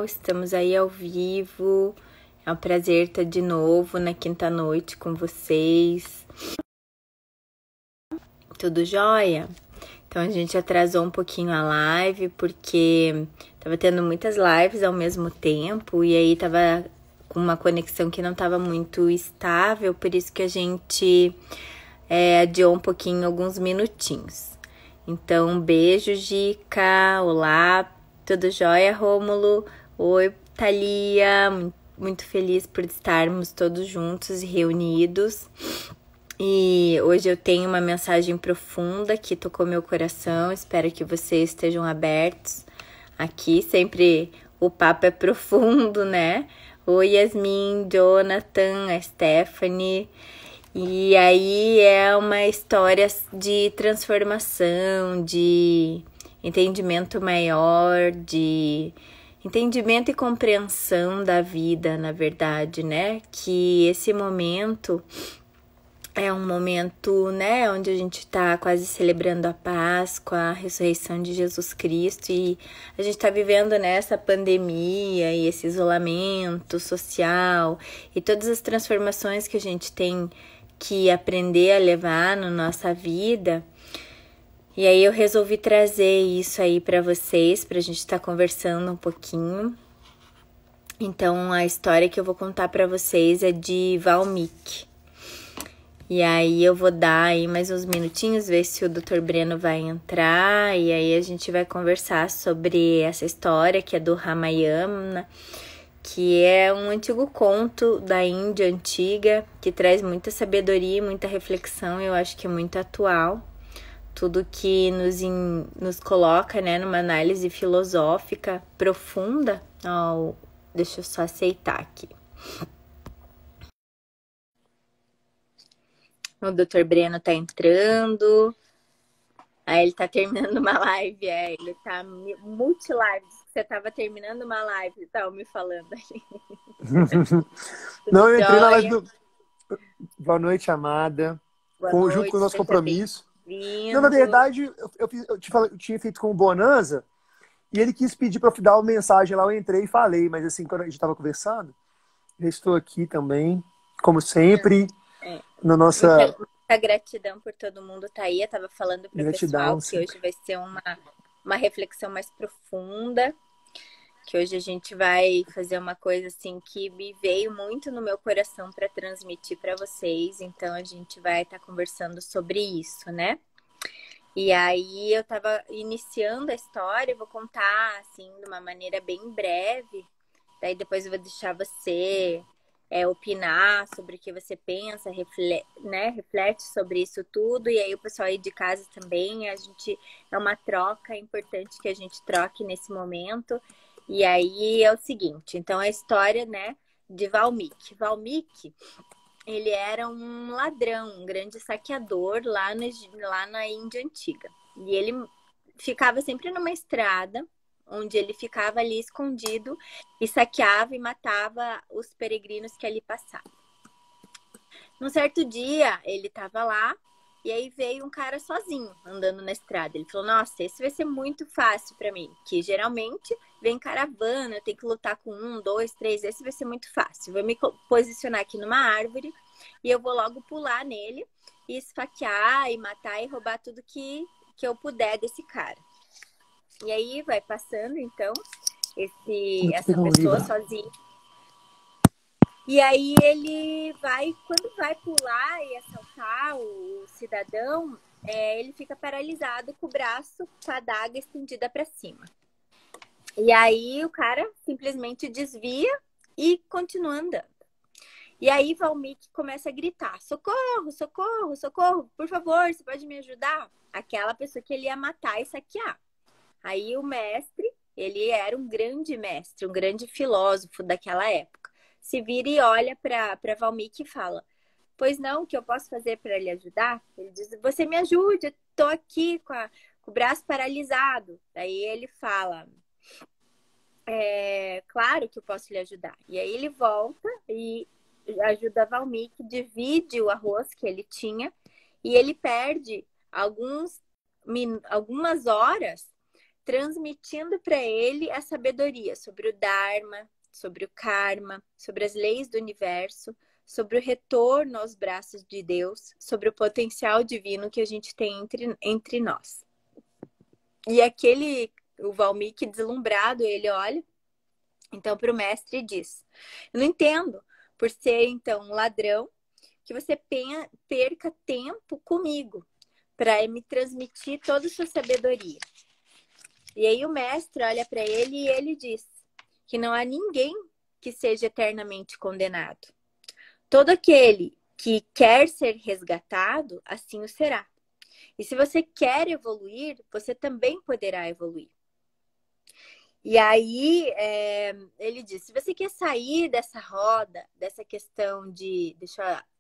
Estamos aí ao vivo. É um prazer estar de novo na quinta noite com vocês. Tudo jóia? Então a gente atrasou um pouquinho a live porque tava tendo muitas lives ao mesmo tempo e aí tava com uma conexão que não tava muito estável, por isso que a gente adiou um pouquinho, alguns minutinhos. Então, um beijo, Gica. Olá, tudo jóia, Rômulo? Oi, Thalia. Muito feliz por estarmos todos juntos e reunidos. E hoje eu tenho uma mensagem profunda que tocou meu coração. Espero que vocês estejam abertos aqui. Sempre o papo é profundo, né? Oi, Yasmin, Jonathan, a Stephanie. E aí é uma história de transformação, de entendimento maior, de entendimento e compreensão da vida, na verdade, né? Que esse momento é um momento, né, onde a gente tá quase celebrando a Páscoa, a ressurreição de Jesus Cristo, e a gente tá vivendo nessa pandemia e esse isolamento social e todas as transformações que a gente tem que aprender a levar na nossa vida. E aí eu resolvi trazer isso aí para vocês, pra gente estar conversando um pouquinho. Então a história que eu vou contar para vocês é de Valmiki. E aí eu vou dar aí mais uns minutinhos, ver se o Dr. Breno vai entrar, e aí a gente vai conversar sobre essa história que é do Ramayana, que é um antigo conto da Índia antiga, que traz muita sabedoria e muita reflexão, eu acho que é muito atual. Tudo que nos coloca, né, numa análise filosófica profunda. Deixa eu só aceitar aqui. O Dr. Breno tá entrando. Aí ele tá terminando uma live, ele tá multi-live. Você tava terminando uma live, tava me falando ali. Não, eu entrei na live do... Boa noite, amada. Boa Junto com o noite, nosso seja compromisso. Não, bem-vindo. na verdade, eu tinha feito com o Bonanza e ele quis pedir para eu dar uma mensagem lá. Eu entrei e falei, mas assim, quando a gente estava conversando, eu estou aqui também, como sempre, na nossa Muita gratidão por todo mundo tá aí. Eu tava falando para o pessoal gratidão. que Sempre. hoje vai ser uma reflexão mais profunda, que hoje a gente vai fazer uma coisa assim que me veio muito no meu coração para transmitir para vocês. Então a gente vai estar conversando sobre isso, né? E aí eu tava iniciando a história, eu vou contar assim de uma maneira bem breve. Daí depois eu vou deixar você opinar sobre o que você pensa, reflete sobre isso tudo. E aí o pessoal aí de casa também, é uma troca, é importante que a gente troque nesse momento. E aí é o seguinte, então a história, né, de Valmiki. Valmiki, ele era um ladrão, um grande saqueador lá na Índia Antiga. E ele ficava sempre numa estrada, onde ele ficava ali escondido e saqueava e matava os peregrinos que ali passavam. Num certo dia, ele estava lá e aí veio um cara sozinho andando na estrada. Ele falou: nossa, esse vai ser muito fácil para mim, que geralmente vem caravana, eu tenho que lutar com 1, 2, 3, esse vai ser muito fácil. Vou me posicionar aqui numa árvore e eu vou logo pular nele e esfaquear e matar e roubar tudo que eu puder desse cara. E aí vai passando, então, essa pessoa sozinha. E aí ele quando vai pular e assaltar o cidadão, ele fica paralisado com o braço com a adaga estendida para cima. E aí o cara simplesmente desvia e continua andando. E aí Valmiki começa a gritar: socorro, socorro, socorro, por favor, você pode me ajudar? Aquela pessoa que ele ia matar e saquear. Aí o mestre, ele era um grande mestre, um grande filósofo daquela época, se vira e olha para Valmiki e fala: pois não, o que eu posso fazer para lhe ajudar? Ele diz: você me ajude, eu tô aqui com o braço paralisado. Daí ele fala: claro que eu posso lhe ajudar. E aí ele volta e ajuda Valmiki, divide o arroz que ele tinha e ele perde algumas horas transmitindo para ele a sabedoria sobre o Dharma, sobre o karma, sobre as leis do universo, sobre o retorno aos braços de Deus, sobre o potencial divino que a gente tem entre nós. E o Valmiki deslumbrado, ele olha então para o mestre e diz: eu não entendo, por ser então um ladrão, que você perca tempo comigo para me transmitir toda a sua sabedoria. E aí o mestre olha para ele e ele diz que não há ninguém que seja eternamente condenado. Todo aquele que quer ser resgatado, assim o será. E se você quer evoluir, você também poderá evoluir. E aí ele diz, se você quer sair dessa roda, dessa questão de...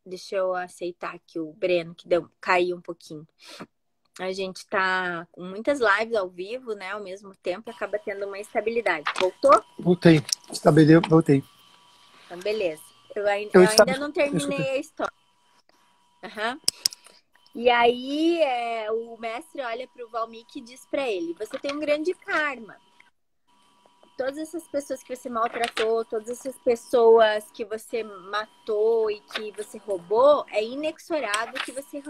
Deixa eu aceitar aqui o Breno, que caiu um pouquinho. A gente tá com muitas lives ao vivo, né? Ao mesmo tempo, acaba tendo uma instabilidade. Voltou? Voltei. Voltei. Então, beleza. Eu ainda não terminei a história. Uhum. E aí, o mestre olha para o Valmiki e diz para ele, você tem um grande karma. Todas essas pessoas que você maltratou, todas essas pessoas que você matou e que você roubou, é inexorável que você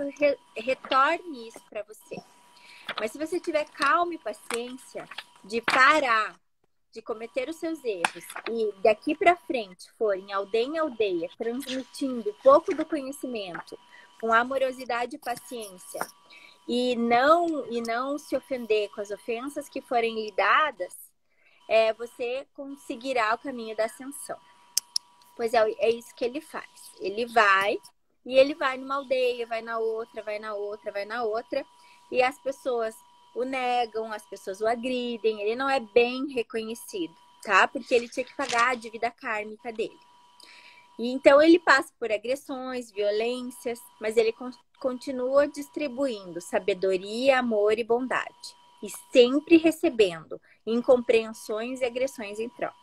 retorne isso para você. Mas se você tiver calma e paciência de parar, de cometer os seus erros e daqui para frente for em aldeia em aldeia, transmitindo um pouco do conhecimento, com amorosidade e paciência, e não se ofender com as ofensas que forem lhe dadas, você conseguirá o caminho da ascensão. Pois é isso que ele faz. Ele vai numa aldeia, vai na outra, vai na outra, vai na outra, e as pessoas o negam, as pessoas o agridem, ele não é bem reconhecido, tá? Porque ele tinha que pagar a dívida kármica dele. E então ele passa por agressões, violências, mas ele continua distribuindo sabedoria, amor e bondade. E sempre recebendo incompreensões e agressões em troca.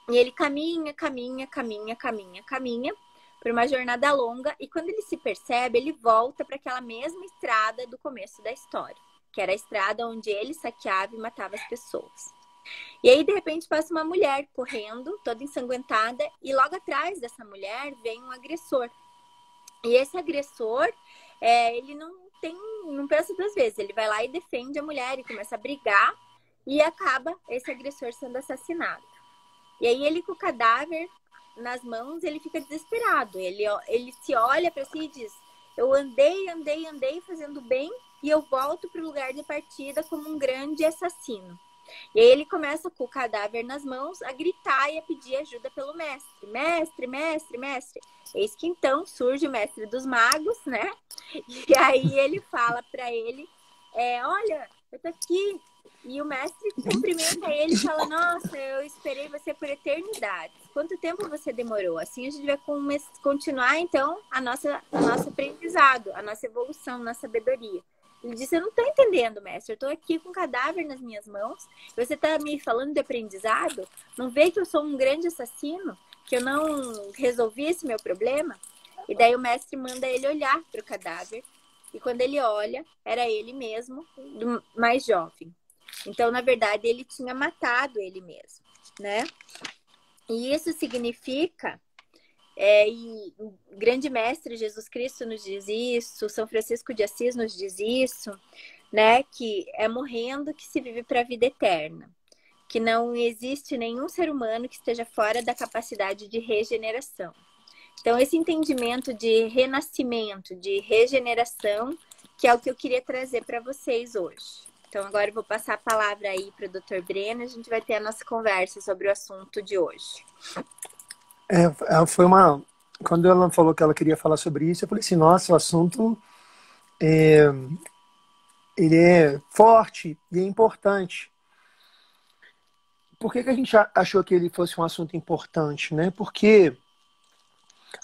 E ele caminha por uma jornada longa, e quando ele se percebe, ele volta para aquela mesma estrada do começo da história, que era a estrada onde ele saqueava e matava as pessoas. E aí, de repente, passa uma mulher correndo, toda ensanguentada, e logo atrás dessa mulher vem um agressor. E esse agressor, ele não pensa duas vezes, ele vai lá e defende a mulher e começa a brigar, e acaba esse agressor sendo assassinado. E aí ele, com o cadáver nas mãos, ele fica desesperado. Ele se olha para si e diz, eu andei fazendo bem, e eu volto para o lugar de partida como um grande assassino. E aí ele começa, com o cadáver nas mãos, a gritar e a pedir ajuda pelo mestre. Mestre, mestre, mestre. Eis que então surge o mestre dos magos, né? E aí ele fala para ele, olha, eu tô aqui. E o mestre cumprimenta ele e fala, nossa, eu esperei você por eternidade. Quanto tempo você demorou? Assim a gente vai continuar, então, o nosso aprendizado, a nossa evolução, a nossa sabedoria. Ele disse, eu não estou entendendo, mestre. Eu estou aqui com um cadáver nas minhas mãos. Você está me falando de aprendizado? Não vê que eu sou um grande assassino? Que eu não resolvi esse meu problema? E daí o mestre manda ele olhar para o cadáver. E quando ele olha, era ele mesmo, mais jovem. Então, na verdade, ele tinha matado ele mesmo, né? E isso significa... e o grande mestre Jesus Cristo nos diz isso, São Francisco de Assis nos diz isso, né? Que é morrendo que se vive para a vida eterna. Que não existe nenhum ser humano que esteja fora da capacidade de regeneração. Então, esse entendimento de renascimento, de regeneração, que é o que eu queria trazer para vocês hoje. Então, agora eu vou passar a palavra aí para o Dr. Breno, a gente vai ter a nossa conversa sobre o assunto de hoje. Quando ela falou que ela queria falar sobre isso, eu falei assim, nossa, o assunto ele é forte e é importante. Por que a gente achou que ele fosse um assunto importante, né? Porque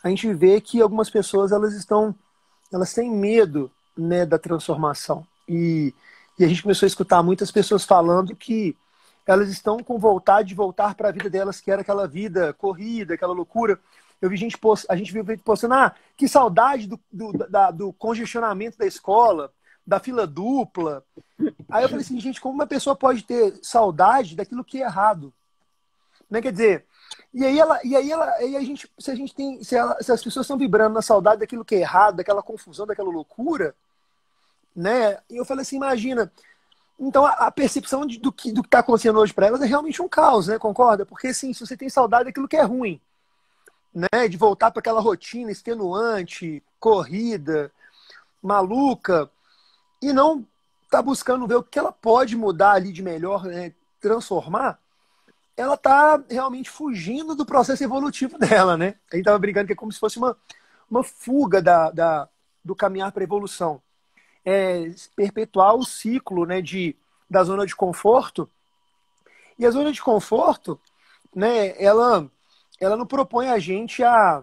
a gente vê que algumas pessoas elas têm medo, né, da transformação. E a gente começou a escutar muitas pessoas falando que elas estão com vontade de voltar para a vida delas, que era aquela vida corrida, aquela loucura. A gente viu gente postando, que saudade do congestionamento da escola, da fila dupla. Aí eu falei assim, gente, como uma pessoa pode ter saudade daquilo que é errado? Né? Quer dizer, aí a gente, se a gente tem, se as pessoas estão vibrando na saudade daquilo que é errado, daquela confusão, daquela loucura, né? E eu falei assim, imagina. Então a percepção do que está acontecendo hoje para elas é realmente um caos, né? Concorda? Porque assim, se você tem saudade daquilo que é ruim, né? De voltar para aquela rotina extenuante, corrida, maluca, e não tá buscando ver o que ela pode mudar ali de melhor, né? Transformar, ela tá realmente fugindo do processo evolutivo dela, né? A gente tava brincando que é como se fosse uma fuga do caminhar para a evolução. Perpetuar o ciclo, né, da zona de conforto. E a zona de conforto, né, ela não propõe a gente a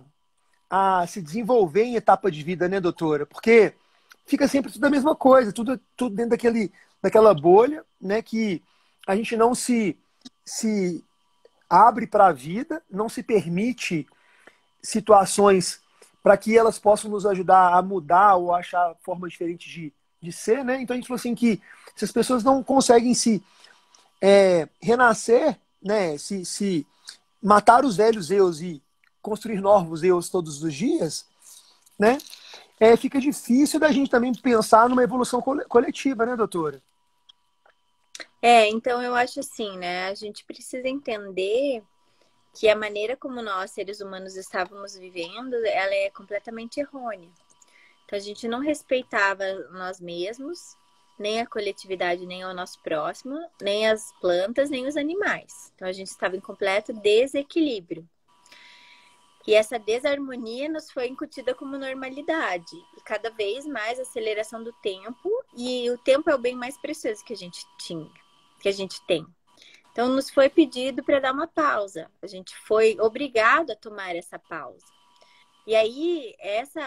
se desenvolver em etapa de vida, né, doutora? Porque fica sempre tudo a mesma coisa, tudo dentro daquela bolha, né, que a gente não se abre para a vida, não se permite situações para que elas possam nos ajudar a mudar ou achar formas diferentes de ser, né? Então a gente falou assim que se as pessoas não conseguem se renascer, né? Se matar os velhos eus e construir novos eus todos os dias, né? Fica difícil da gente também pensar numa evolução coletiva, né, doutora? Então eu acho assim, né? A gente precisa entender que a maneira como nós, seres humanos, estávamos vivendo, ela é completamente errônea. Então a gente não respeitava nós mesmos, nem a coletividade, nem o nosso próximo, nem as plantas, nem os animais. Então a gente estava em completo desequilíbrio. E essa desarmonia nos foi incutida como normalidade. E cada vez mais a aceleração do tempo, e o tempo é o bem mais precioso que a gente tinha, que a gente tem. Então, nos foi pedido para dar uma pausa. A gente foi obrigado a tomar essa pausa. E aí, essa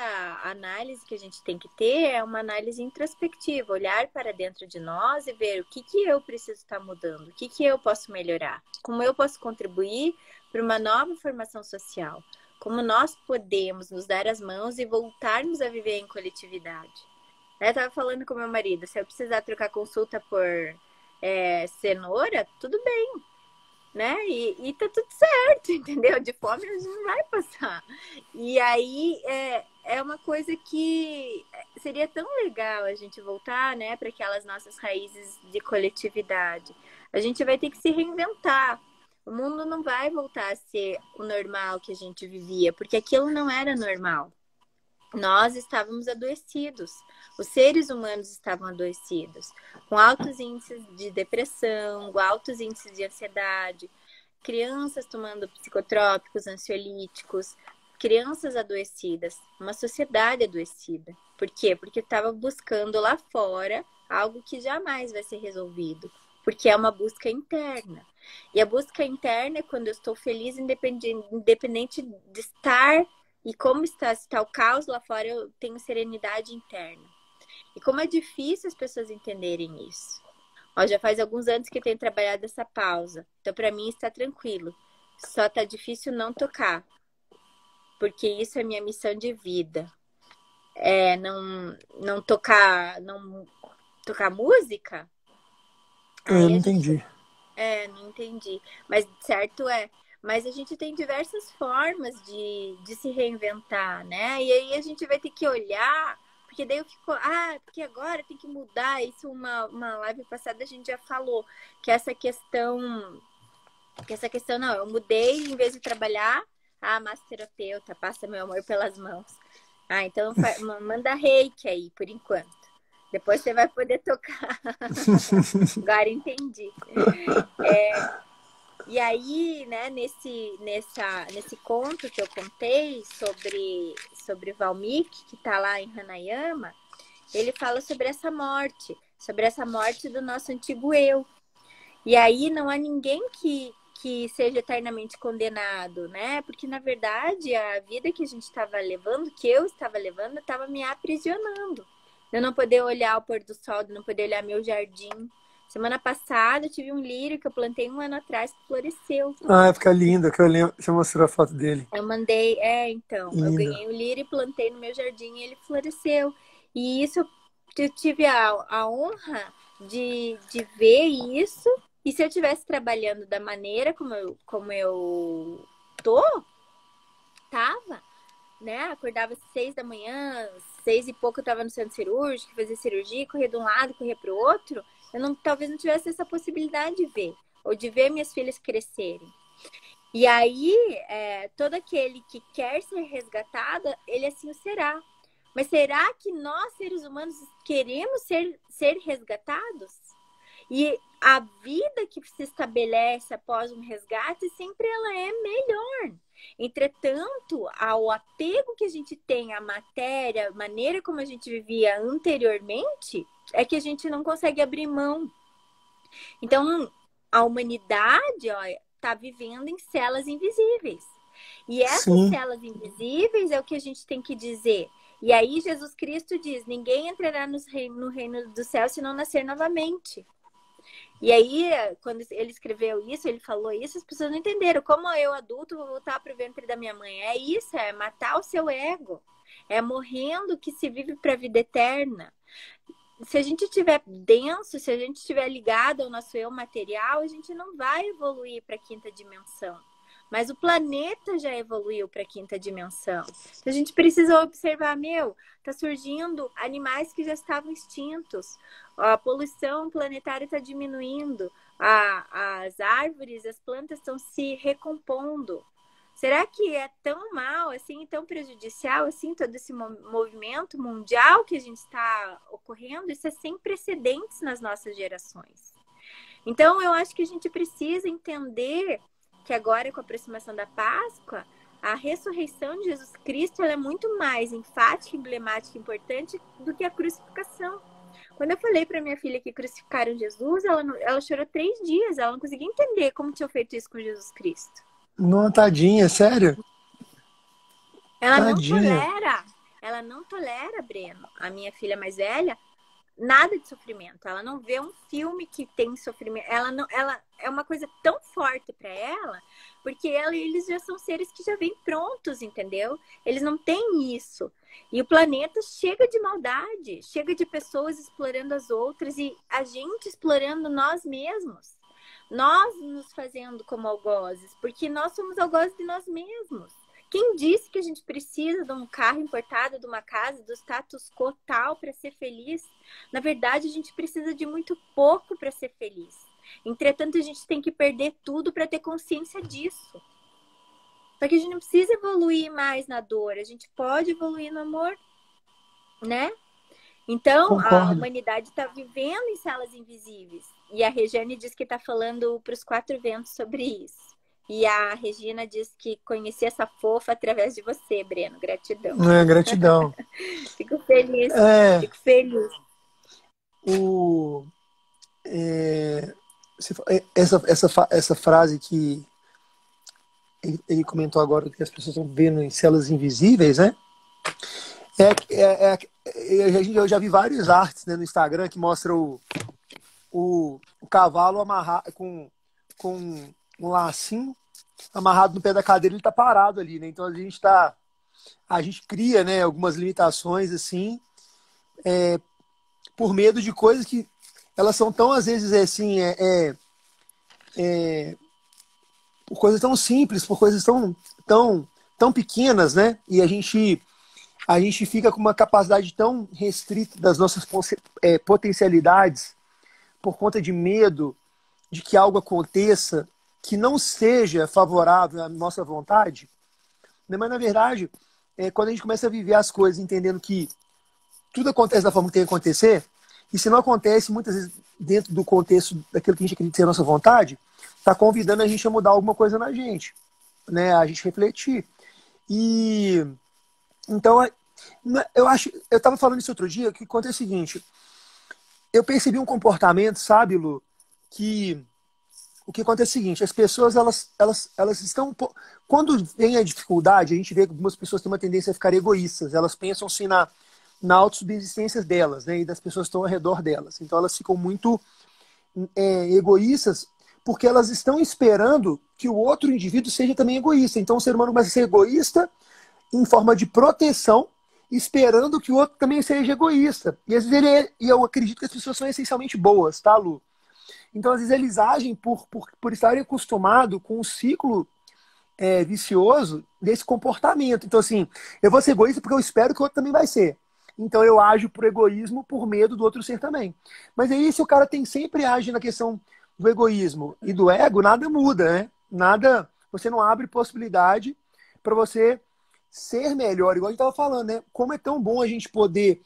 análise que a gente tem que ter é uma análise introspectiva, olhar para dentro de nós e ver o que eu preciso estar mudando, o que eu posso melhorar, como eu posso contribuir para uma nova formação social, como nós podemos nos dar as mãos e voltarmos a viver em coletividade. Eu estava falando com meu marido, se eu precisar trocar consulta por cenoura, tudo bem, né? E tá tudo certo, entendeu? De fome a gente não vai passar. E aí é uma coisa que seria tão legal a gente voltar, né, para aquelas nossas raízes de coletividade. A gente vai ter que se reinventar. O mundo não vai voltar a ser o normal que a gente vivia, porque aquilo não era normal. Nós estávamos adoecidos, os seres humanos estavam adoecidos, com altos índices de depressão, altos índices de ansiedade, crianças tomando psicotrópicos, ansiolíticos, crianças adoecidas, uma sociedade adoecida. Por quê? Porque estava buscando lá fora algo que jamais vai ser resolvido, porque é uma busca interna. E a busca interna é quando eu estou feliz, independente de estar. E como está o caos lá fora, eu tenho serenidade interna. E como é difícil as pessoas entenderem isso. Já faz alguns anos que eu tenho trabalhado essa pausa. Então, para mim, está tranquilo. Só está difícil não tocar. Porque isso é minha missão de vida. Não tocar música. Eu não entendi. Não entendi. Mas certo Mas a gente tem diversas formas de se reinventar, né? E aí a gente vai ter que olhar, porque daí eu fico, porque agora tem que mudar. Isso uma live passada a gente já falou, que essa questão não, eu mudei, em vez de trabalhar, massoterapeuta, passa meu amor pelas mãos. Então manda reiki aí, por enquanto. Depois você vai poder tocar. Agora entendi. E aí, né, nesse conto que eu contei sobre Valmiki, que está lá em Hanayama, ele fala sobre essa morte do nosso antigo eu. E aí não há ninguém que seja eternamente condenado, né? Porque, na verdade, a vida que a gente estava levando, que eu estava levando, estava me aprisionando. Eu não poder olhar o pôr do sol, não poder olhar meu jardim. Semana passada eu tive um lírio que eu plantei 1 ano atrás que floresceu. Fica lindo, que eu lembro. Você mostrou a foto dele. Eu mandei, então. Lindo. Eu ganhei um lírio e plantei no meu jardim e ele floresceu. E isso eu tive a honra de ver isso. E se eu estivesse trabalhando da maneira como eu tava, né? Acordava às 6 da manhã, 6 e pouco eu tava no centro cirúrgico, fazia cirurgia, corria de um lado, corria pro outro. Talvez não tivesse essa possibilidade de ver, ou de ver minhas filhas crescerem. E aí, todo aquele que quer ser resgatado, ele assim o será. Mas será que nós, seres humanos, queremos ser resgatados? E a vida que se estabelece após um resgate, sempre ela é melhor. Entretanto, ao apego que a gente tem à matéria, a maneira como a gente vivia anteriormente, é que a gente não consegue abrir mão. Então, a humanidade, está vivendo em celas invisíveis. E essas Sim. celas invisíveis é o que a gente tem que dizer. E aí Jesus Cristo diz, ninguém entrará no reino do céu se não nascer novamente. E aí, quando ele escreveu isso, ele falou isso, as pessoas não entenderam. Como eu, adulto, vou voltar para o ventre da minha mãe? É isso, é matar o seu ego. É morrendo que se vive para a vida eterna. Se a gente estiver denso, se a gente estiver ligado ao nosso eu material, a gente não vai evoluir para a quinta dimensão. Mas o planeta já evoluiu para a quinta dimensão. A gente precisa observar, tá surgindo animais que já estavam extintos. A poluição planetária está diminuindo. As árvores, as plantas estão se recompondo. Será que é tão mal, assim, tão prejudicial, assim, todo esse movimento mundial que a gente está ocorrendo? Isso é sem precedentes nas nossas gerações. Então, eu acho que a gente precisa entender que agora, com a aproximação da Páscoa, a ressurreição de Jesus Cristo ela é muito mais enfática, emblemática, importante do que a crucificação. Quando eu falei para minha filha que crucificaram Jesus, ela chorou 3 dias, ela não conseguia entender como tinham feito isso com Jesus Cristo. Não, tadinha, sério? Ela Tadinha. ela não tolera, Breno, a minha filha mais velha, nada de sofrimento. Ela não vê um filme que tem sofrimento. Ela é uma coisa tão forte para ela, porque eles já são seres que já vêm prontos, entendeu? Eles não têm isso. E o planeta chega de maldade, chega de pessoas explorando as outras e a gente explorando nós mesmos. Nós nos fazendo como algozes, porque nós somos algozes de nós mesmos. Quem disse que a gente precisa de um carro importado, de uma casa, do status quo tal para ser feliz? Na verdade, a gente precisa de muito pouco para ser feliz. Entretanto, a gente tem que perder tudo para ter consciência disso. Porque a gente não precisa evoluir mais na dor, a gente pode evoluir no amor, né? Então, Concordo. a humanidade está vivendo em celas invisíveis. E a Regiane diz que está falando para os 4 ventos sobre isso. E a Regina diz que conheci essa fofa através de você, Breno. Gratidão. Gratidão. Fico feliz. Fico feliz. Essa frase que ele comentou agora, que as pessoas estão vendo em celas invisíveis, né? Eu já vi várias artes, né, no Instagram que mostram o cavalo amarrado com um lacinho amarrado no pé da cadeira, ele está parado ali, né? Então a gente cria, né, algumas limitações assim, por medo de coisas que elas são tão, às vezes, assim, por coisas tão simples, por coisas tão pequenas, né? E a gente fica com uma capacidade tão restrita das nossas potencialidades por conta de medo de que algo aconteça que não seja favorável à nossa vontade, né? Mas, na verdade, quando a gente começa a viver as coisas entendendo que tudo acontece da forma que tem que acontecer, e se não acontece, muitas vezes, dentro do contexto daquilo que a gente acredita ser a nossa vontade, está convidando a gente a mudar alguma coisa na gente, né? A gente refletir. E então, eu estava falando isso outro dia, que acontece o seguinte, eu percebi um comportamento, sabe, Lu, que o que acontece é o seguinte, as pessoas, elas estão... Quando vem a dificuldade, a gente vê que algumas pessoas têm uma tendência a ficar egoístas, elas pensam assim na autossubsistência delas, né, e das pessoas que estão ao redor delas. Então elas ficam muito egoístas porque elas estão esperando que o outro indivíduo seja também egoísta. Então o ser humano começa a ser egoísta em forma de proteção esperando que o outro também seja egoísta. E às vezes e eu acredito que as pessoas são essencialmente boas, tá, Lu? Então, às vezes, eles agem por estarem acostumados com um ciclo vicioso desse comportamento. Então, assim, eu vou ser egoísta porque eu espero que o outro também vai ser. Então, eu ajo por egoísmo, por medo do outro ser também. Mas aí, se o cara sempre age na questão do egoísmo e do ego, nada muda, né? Nada, você não abre possibilidade para você ser melhor, igual a gente estava falando, né? Como é tão bom a gente poder,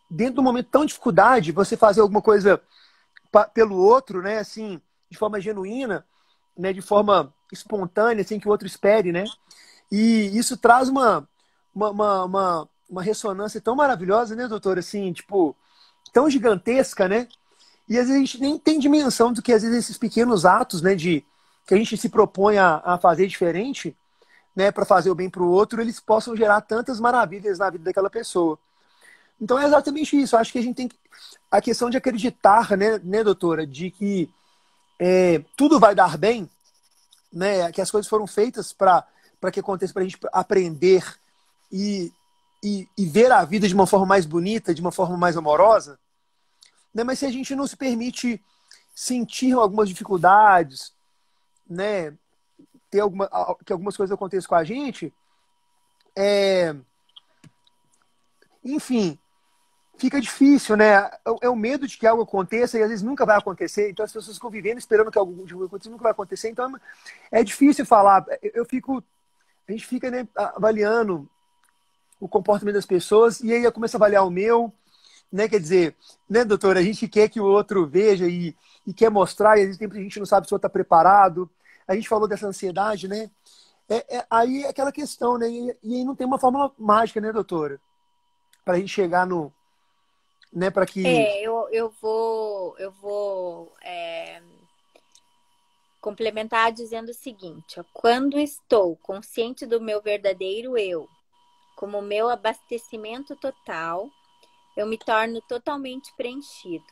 dentro de um momento tão de dificuldade, você fazer alguma coisa pelo outro, né? Assim, de forma genuína, né? De forma espontânea, sem que o outro espere, né? E isso traz uma ressonância tão maravilhosa, né, doutor? Assim, tipo, tão gigantesca, né? E às vezes a gente nem tem dimensão do que às vezes esses pequenos atos, né, que a gente se propõe a fazer diferente, né, para fazer o bem para o outro, eles possam gerar tantas maravilhas na vida daquela pessoa. Então é exatamente isso. Acho que a gente tem a questão de acreditar, né, doutora, de que tudo vai dar bem, né, que as coisas foram feitas para que aconteça, para a gente aprender e, e ver a vida de uma forma mais bonita, de uma forma mais amorosa, né? Mas se a gente não se permite sentir algumas dificuldades, né, que algumas coisas aconteçam com a gente, enfim, fica difícil, né? É o medo de que algo aconteça e às vezes nunca vai acontecer. Então as pessoas ficam vivendo esperando que algo aconteça e nunca vai acontecer. Então é difícil falar. A gente fica, né, avaliando o comportamento das pessoas e aí eu começo a avaliar o meu, né? Quer dizer, né, doutora? A gente quer que o outro veja e quer mostrar e às vezes a gente não sabe se o outro está preparado. A gente falou dessa ansiedade, né? Aí é aquela questão, né? E aí não tem uma fórmula mágica, né, doutora? Para a gente chegar no, né, para que Eu vou complementar dizendo o seguinte: ó, quando estou consciente do meu verdadeiro eu, como meu abastecimento total, eu me torno totalmente preenchido.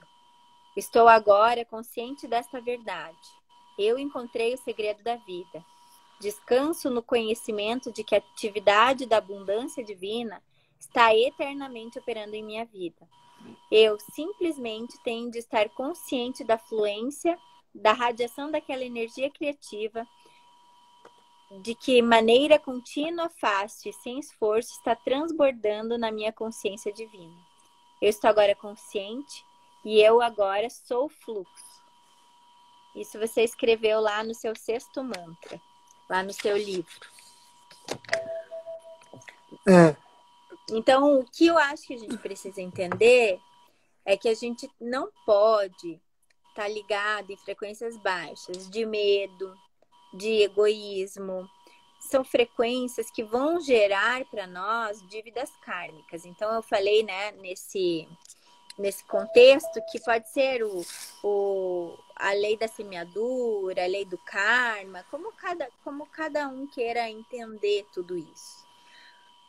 Estou agora consciente desta verdade. Eu encontrei o segredo da vida. Descanso no conhecimento de que a atividade da abundância divina está eternamente operando em minha vida. Eu simplesmente tenho de estar consciente da fluência, da radiação daquela energia criativa, de que maneira contínua, fácil e sem esforço está transbordando na minha consciência divina. Eu estou agora consciente e eu agora sou fluxo. Isso você escreveu lá no seu 6º mantra, lá no seu livro. Então, o que eu acho que a gente precisa entender é que a gente não pode estar ligado em frequências baixas de medo, de egoísmo. São frequências que vão gerar para nós dívidas kármicas. Então, eu falei, né, nesse contexto que pode ser a lei da semeadura, a lei do karma, como cada um queira entender tudo isso.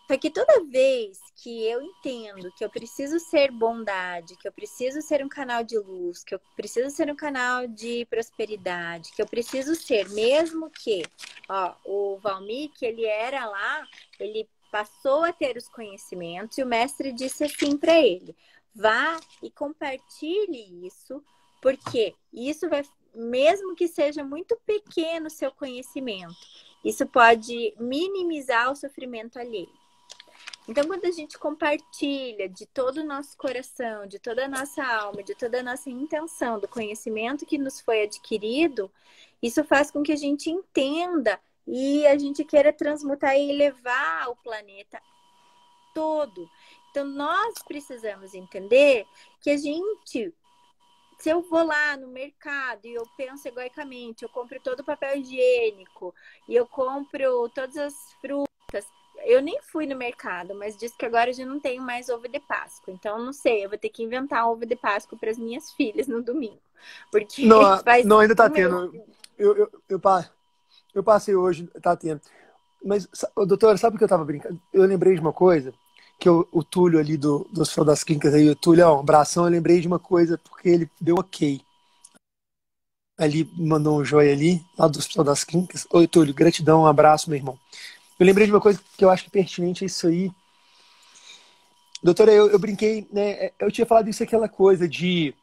Porque toda vez que eu entendo que eu preciso ser bondade, que eu preciso ser um canal de luz, que eu preciso ser um canal de prosperidade, que eu preciso ser, mesmo que, ó, o Valmir, que ele era lá, ele passou a ter os conhecimentos e o mestre disse assim para ele: vá e compartilhe isso, porque isso vai, mesmo que seja muito pequeno o seu conhecimento, isso pode minimizar o sofrimento alheio. Então, quando a gente compartilha de todo o nosso coração, de toda a nossa alma, de toda a nossa intenção, do conhecimento que nos foi adquirido, isso faz com que a gente entenda e a gente queira transmutar e elevar o planeta todo. Então, nós precisamos entender que se eu vou lá no mercado e eu penso egoicamente, eu compro todo o papel higiênico e eu compro todas as frutas. Eu nem fui no mercado, mas disse que agora eu já não tenho mais ovo de Páscoa. Então, não sei, eu vou ter que inventar um ovo de Páscoa para as minhas filhas no domingo. Porque não ainda tá tendo. Eu passei hoje, tá tendo. Mas, doutora, sabe o que eu tava brincando? Eu lembrei de uma coisa, que o Túlio ali do Hospital das Clínicas aí, o Túlio, ó, um abração, eu lembrei de uma coisa, porque ele deu ok. Ali, mandou um joia ali, lá do Hospital das Clínicas. Oi, Túlio, gratidão, um abraço, meu irmão. Eu lembrei de uma coisa que eu acho que é pertinente a isso aí. Doutora, eu brinquei, né? Eu tinha falado isso, aquela coisa de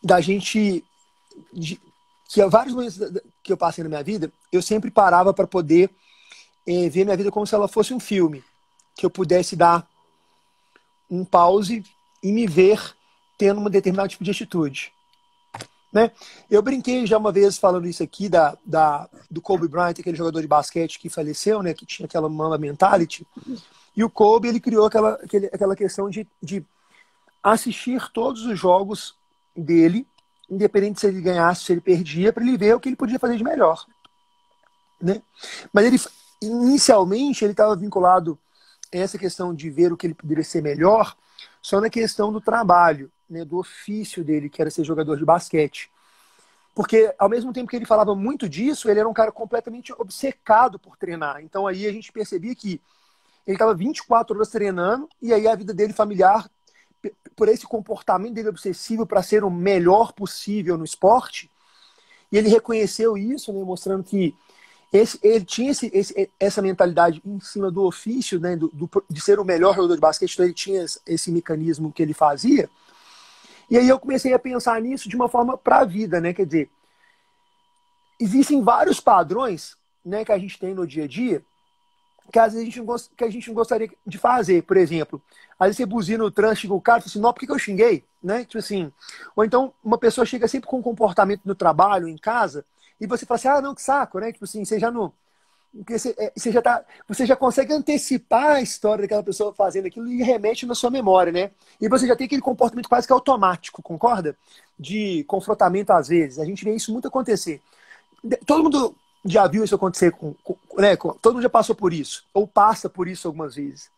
da gente de- que há vários momentos que eu passei na minha vida, eu sempre parava para poder ver minha vida como se ela fosse um filme, que eu pudesse dar um pause e me ver tendo um determinado tipo de atitude, né? Eu brinquei já uma vez falando isso aqui do Kobe Bryant, aquele jogador de basquete que faleceu, né? Que tinha aquela Mamba Mentality. E o Kobe, ele criou aquela questão de assistir todos os jogos dele, independente se ele ganhasse, se ele perdia, para ele ver o que ele podia fazer de melhor, né? Mas ele, inicialmente, ele estava vinculado a essa questão de ver o que ele poderia ser melhor só na questão do trabalho, né, do ofício dele, que era ser jogador de basquete. Porque, ao mesmo tempo que ele falava muito disso, ele era um cara completamente obcecado por treinar. Então, aí a gente percebia que ele estava 24 horas treinando, e aí a vida dele familiar, por esse comportamento dele obsessivo para ser o melhor possível no esporte, e ele reconheceu isso, né, mostrando que ele tinha essa mentalidade em cima do ofício, né, de ser o melhor jogador de basquete, então ele tinha esse mecanismo que ele fazia. E aí eu comecei a pensar nisso de uma forma para a vida, né? Quer dizer, existem vários padrões, né, que a gente tem no dia a dia que às vezes que a gente não gostaria de fazer. Por exemplo, às vezes você buzina no trânsito, chega o cara e fala assim, não, por que eu xinguei? Né? Tipo assim, ou então uma pessoa chega sempre com um comportamento no trabalho, em casa, e você fala assim, ah, não, que saco, né? Tipo assim, você já não. Porque você já consegue antecipar a história daquela pessoa fazendo aquilo e remete na sua memória, né? E você já tem aquele comportamento quase que automático, concorda? De confrontamento às vezes. A gente vê isso muito acontecer. Todo mundo já viu isso acontecer né? Todo mundo já passou por isso, ou passa por isso algumas vezes.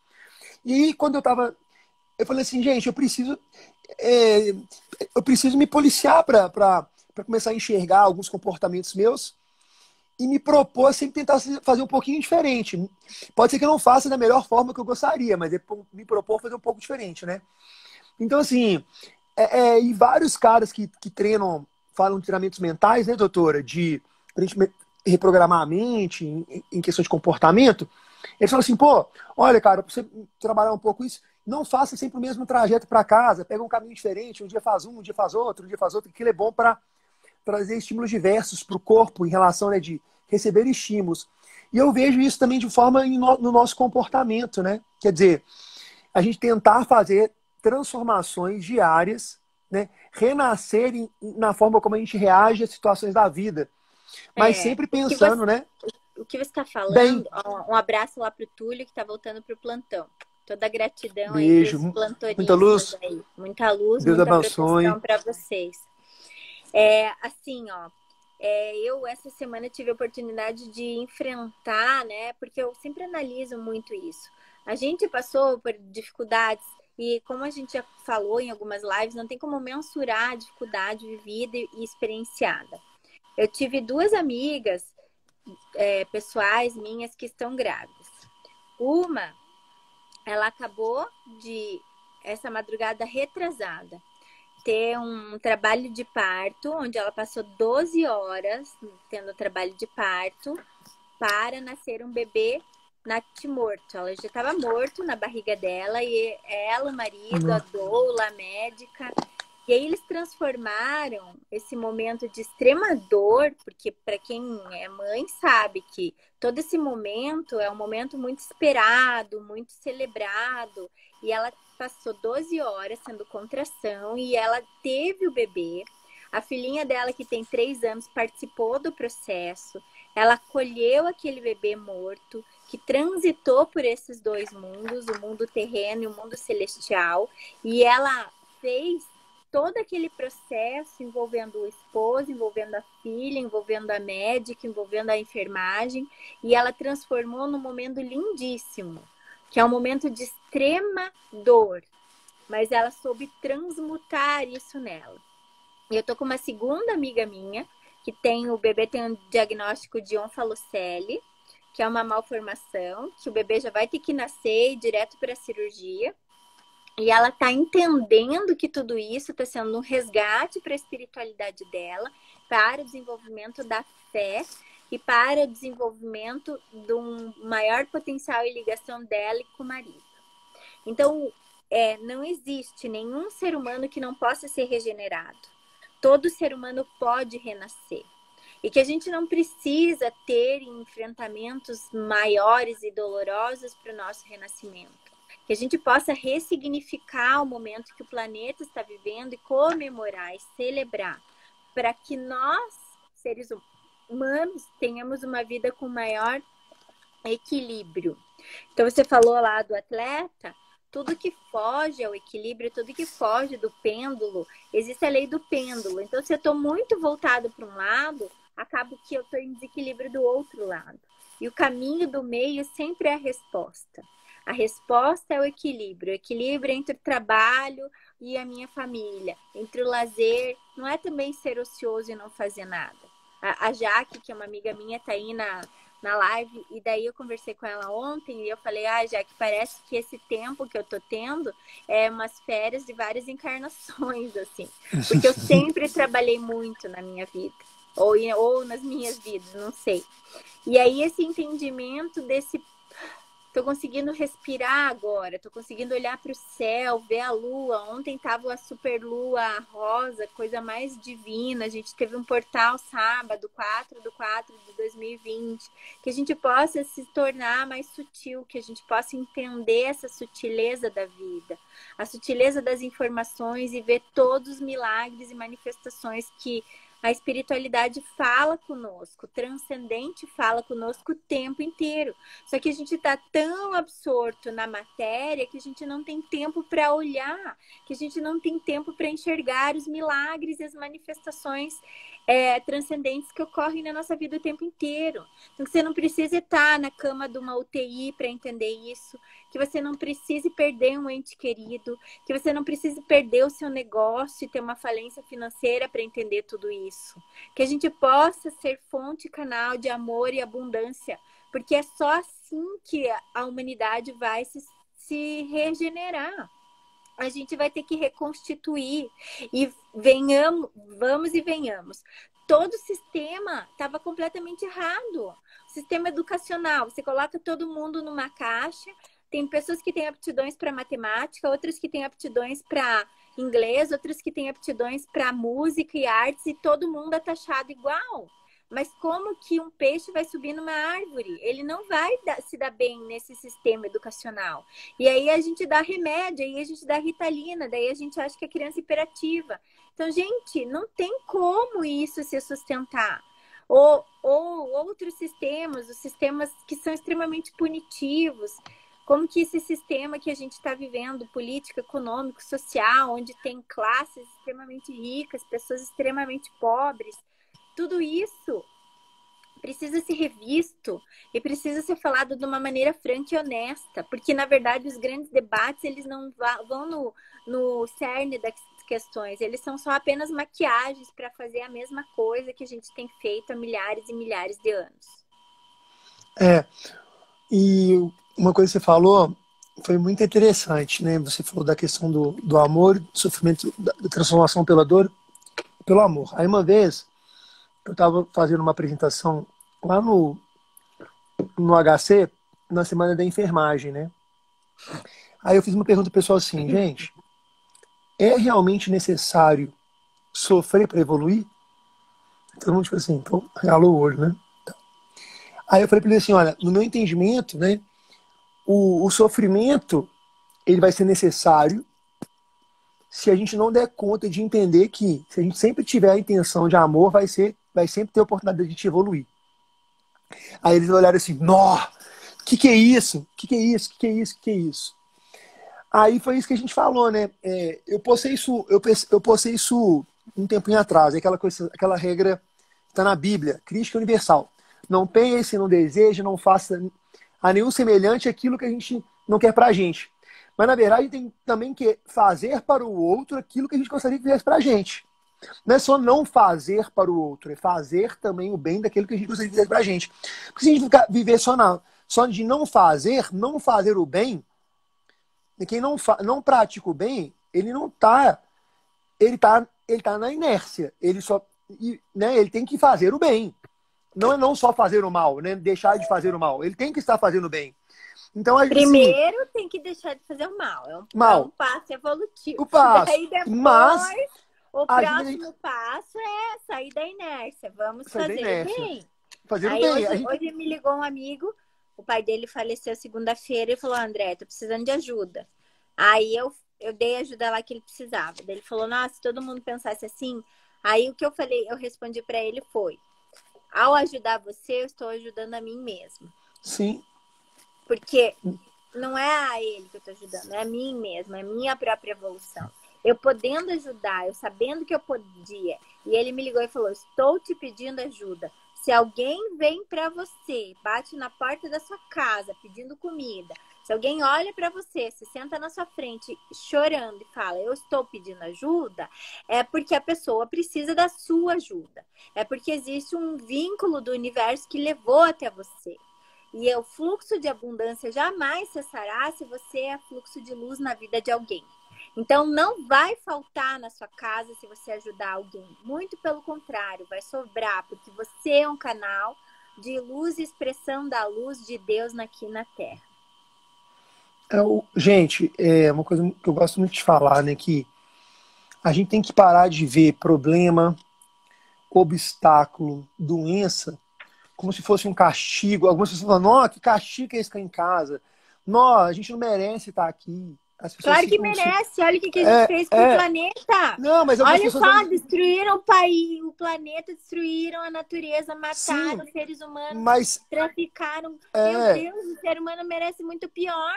E aí, quando eu falei assim, gente, é, eu preciso me policiar para começar a enxergar alguns comportamentos meus e me propor a sempre tentar fazer um pouquinho diferente. Pode ser que eu não faça da melhor forma que eu gostaria, mas me propor fazer um pouco diferente, né? Então, assim, e vários caras que treinam, falam de treinamentos mentais, né, doutora? Pra gente reprogramar a mente em questão de comportamento. Eles falam assim, pô, olha, cara, pra você trabalhar um pouco isso, não faça sempre o mesmo trajeto para casa, pega um caminho diferente, um dia faz um dia faz outro, um dia faz outro, aquilo é bom para trazer estímulos diversos para o corpo em relação, né, de receber estímulos. E eu vejo isso também de forma no nosso comportamento, né? Quer dizer, a gente tentar fazer transformações diárias, né? Renascer na forma como a gente reage às situações da vida. Mas É, sempre pensando, né? o que você está Bem, falando, ó, um abraço lá para o Túlio, que está voltando para o plantão. Toda a gratidão aí para beijo, os muita plantonistas luz, aí. Muita luz, Deus muita abençoe. proteção para vocês. É, assim, ó, eu essa semana tive a oportunidade de enfrentar, né? Porque eu sempre analiso muito isso. A gente passou por dificuldades e, como a gente já falou em algumas lives, não tem como mensurar a dificuldade vivida e experienciada. Eu tive duas amigas pessoais minhas que estão grávidas. Uma, ela acabou de, essa madrugada retrasada, ter um trabalho de parto, onde ela passou 12 horas tendo trabalho de parto para nascer um bebê natimorto. Ela já estava morto na barriga dela e ela, o marido, a doula, a médica. E aí eles transformaram esse momento de extrema dor, porque para quem é mãe sabe que todo esse momento é um momento muito esperado, muito celebrado. E ela passou 12 horas sendo contração e ela teve o bebê. A filhinha dela, que tem 3 anos, participou do processo. Ela acolheu aquele bebê morto, que transitou por esses dois mundos, o mundo terreno e o mundo celestial. E ela fez todo aquele processo envolvendo o esposo, envolvendo a filha, envolvendo a médica, envolvendo a enfermagem. E ela transformou num momento lindíssimo, que é um momento de extrema dor. Mas ela soube transmutar isso nela. E eu tô com uma segunda amiga minha, que o bebê tem um diagnóstico de onfalocele, que é uma malformação, que o bebê já vai ter que nascer e ir direto para a cirurgia. E ela está entendendo que tudo isso está sendo um resgate para a espiritualidade dela, para o desenvolvimento da fé. e para o desenvolvimento de um maior potencial e ligação dela e com o marido. Então, não existe nenhum ser humano que não possa ser regenerado. Todo ser humano pode renascer. E que a gente não precisa ter enfrentamentos maiores e dolorosos para o nosso renascimento. Que a gente possa ressignificar o momento que o planeta está vivendo e comemorar e celebrar, para que nós, seres humanos, tenhamos uma vida com maior equilíbrio. Então, você falou lá do atleta, tudo que foge ao equilíbrio, tudo que foge do pêndulo, existe a lei do pêndulo. Então, se eu estou muito voltado para um lado, acabo que eu estou em desequilíbrio do outro lado. E o caminho do meio sempre é a resposta. A resposta é o equilíbrio entre o trabalho e a minha família, entre o lazer, não é também ser ocioso e não fazer nada. A Jaque, que é uma amiga minha, está aí na live, e daí eu conversei com ela ontem e eu falei, Jaque, parece que esse tempo que eu tô tendo é umas férias de várias encarnações, assim, porque eu sempre trabalhei muito na minha vida, ou nas minhas vidas, não sei. E aí esse entendimento desse... Tô conseguindo respirar agora, tô conseguindo olhar para o céu, ver a lua. Ontem tava a super lua rosa, coisa mais divina. A gente teve um portal sábado, 4/4/2020. Que a gente possa se tornar mais sutil, que a gente possa entender essa sutileza da vida, a sutileza das informações e ver todos os milagres e manifestações que a espiritualidade fala conosco, o transcendente fala conosco o tempo inteiro. Só que a gente está tão absorto na matéria que a gente não tem tempo para olhar, que a gente não tem tempo para enxergar os milagres e as manifestações transcendentes que ocorrem na nossa vida o tempo inteiro. Então, que você não precisa estar na cama de uma UTI para entender isso, que você não precise perder um ente querido, que você não precise perder o seu negócio e ter uma falência financeira para entender tudo isso. Que a gente possa ser fonte e canal de amor e abundância, porque é só assim que a humanidade vai se regenerar. A gente vai ter que reconstituir e vamos e venhamos. Todo o sistema estava completamente errado. O sistema educacional, você coloca todo mundo numa caixa, tem pessoas que têm aptidões para matemática, outras que têm aptidões para inglês, outras que têm aptidões para música e artes, e todo mundo é taxado igual. Mas como que um peixe vai subir numa árvore? Ele não vai se dar bem nesse sistema educacional. E aí a gente dá remédio, aí a gente dá Ritalina, daí a gente acha que a criança é hiperativa. Então, gente, não tem como isso se sustentar. Ou outros sistemas, os sistemas que são extremamente punitivos, como que esse sistema que a gente está vivendo, político, econômico, social, onde tem classes extremamente ricas, pessoas extremamente pobres, tudo isso precisa ser revisto e precisa ser falado de uma maneira franca e honesta, porque, na verdade, os grandes debates, eles não vão no cerne das questões, eles são só apenas maquiagens para fazer a mesma coisa que a gente tem feito há milhares e milhares de anos. E uma coisa que você falou foi muito interessante, né? Você falou da questão do amor, do sofrimento, da transformação pela dor, pelo amor. Aí uma vez, eu estava fazendo uma apresentação lá no HC, na semana da enfermagem, né? Aí eu fiz uma pergunta pro pessoal assim, gente, é realmente necessário sofrer para evoluir? Todo mundo tipo assim, pô, realou o olho, né? Aí eu falei para ele assim, olha, no meu entendimento, né, o sofrimento, ele vai ser necessário se a gente não der conta de entender que se a gente sempre tiver a intenção de amor, vai sempre ter a oportunidade de a gente evoluir. Aí eles olharam assim, nó, que é isso? O que é isso? O que é isso? O que é isso? Aí foi isso que a gente falou, né? Eu postei isso um tempinho atrás, aquela regra está na Bíblia, crítica universal. Não pense, não deseje, não faça a nenhum semelhante aquilo que a gente não quer pra gente. Mas, na verdade, tem também que fazer para o outro aquilo que a gente gostaria que fizesse pra gente. Não é só não fazer para o outro, é fazer também o bem daquilo que a gente gostaria que fizesse pra gente. Porque se a gente viver só de não fazer o bem, e quem não pratica o bem, ele não tá. Ele tá na inércia. Ele tem que fazer o bem. não é não só fazer o mal, né? Deixar de fazer o mal. Ele tem que estar fazendo o bem. Então, assim, primeiro tem que deixar de fazer o mal. É um passo evolutivo. O passo. Daí depois, Mas o próximo passo é sair da inércia. Vamos fazer o bem. Fazer o Aí bem. hoje me ligou um amigo, o pai dele faleceu segunda-feira e falou, André, tô precisando de ajuda. Aí eu dei a ajuda lá que ele precisava. Daí ele falou, nossa, se todo mundo pensasse assim. Aí o que eu respondi para ele foi, ao ajudar você, eu estou ajudando a mim mesma. Sim. Porque não é a ele que eu estou ajudando, é a mim mesma, é a minha própria evolução. Eu podendo ajudar, eu sabendo que eu podia. E ele me ligou e falou, estou te pedindo ajuda. Se alguém vem para você, bate na porta da sua casa pedindo comida, se alguém olha para você, se senta na sua frente chorando e fala, eu estou pedindo ajuda, é porque a pessoa precisa da sua ajuda. É porque existe um vínculo do universo que levou até você. E o fluxo de abundância jamais cessará se você é fluxo de luz na vida de alguém. Então, não vai faltar na sua casa se você ajudar alguém. Muito pelo contrário, vai sobrar, porque você é um canal de luz e expressão da luz de Deus aqui na Terra. Gente, é uma coisa que eu gosto muito de falar, né? Que a gente tem que parar de ver problema, obstáculo, doença, como se fosse um castigo. Algumas pessoas falam, nossa, que castigo é esse que é em casa? Nossa, a gente não merece estar aqui. Claro que merece, olha o que a gente fez com o planeta. Não, mas olha só, destruíram o país, o planeta, destruíram a natureza, mataram os seres humanos, traficaram. Meu Deus, o ser humano merece muito pior.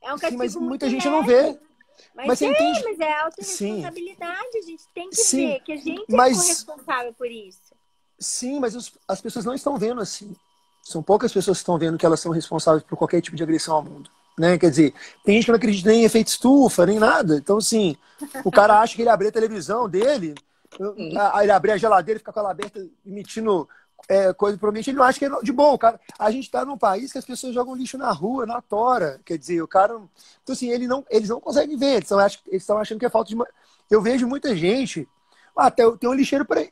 É um castigo mas muita muito gente não vê. Mas é autorresponsabilidade, a gente tem que ver que a gente é corresponsável por isso. Sim, mas as pessoas não estão vendo assim. São poucas pessoas que estão vendo que elas são responsáveis por qualquer tipo de agressão ao mundo. Né? Quer dizer, tem gente que não acredita nem em efeito estufa, nem nada. Então, assim, o cara acha que ele abrir a televisão dele, ele abrir a geladeira e ficar com ela aberta, emitindo coisa, provavelmente ele não acha que é de boa. Cara, a gente tá num país que as pessoas jogam lixo na rua, na tora. Quer dizer, o cara. Então, assim, eles não conseguem ver. Eles estão achando que é falta de. Eu vejo muita gente. Até tem um lixeiro para.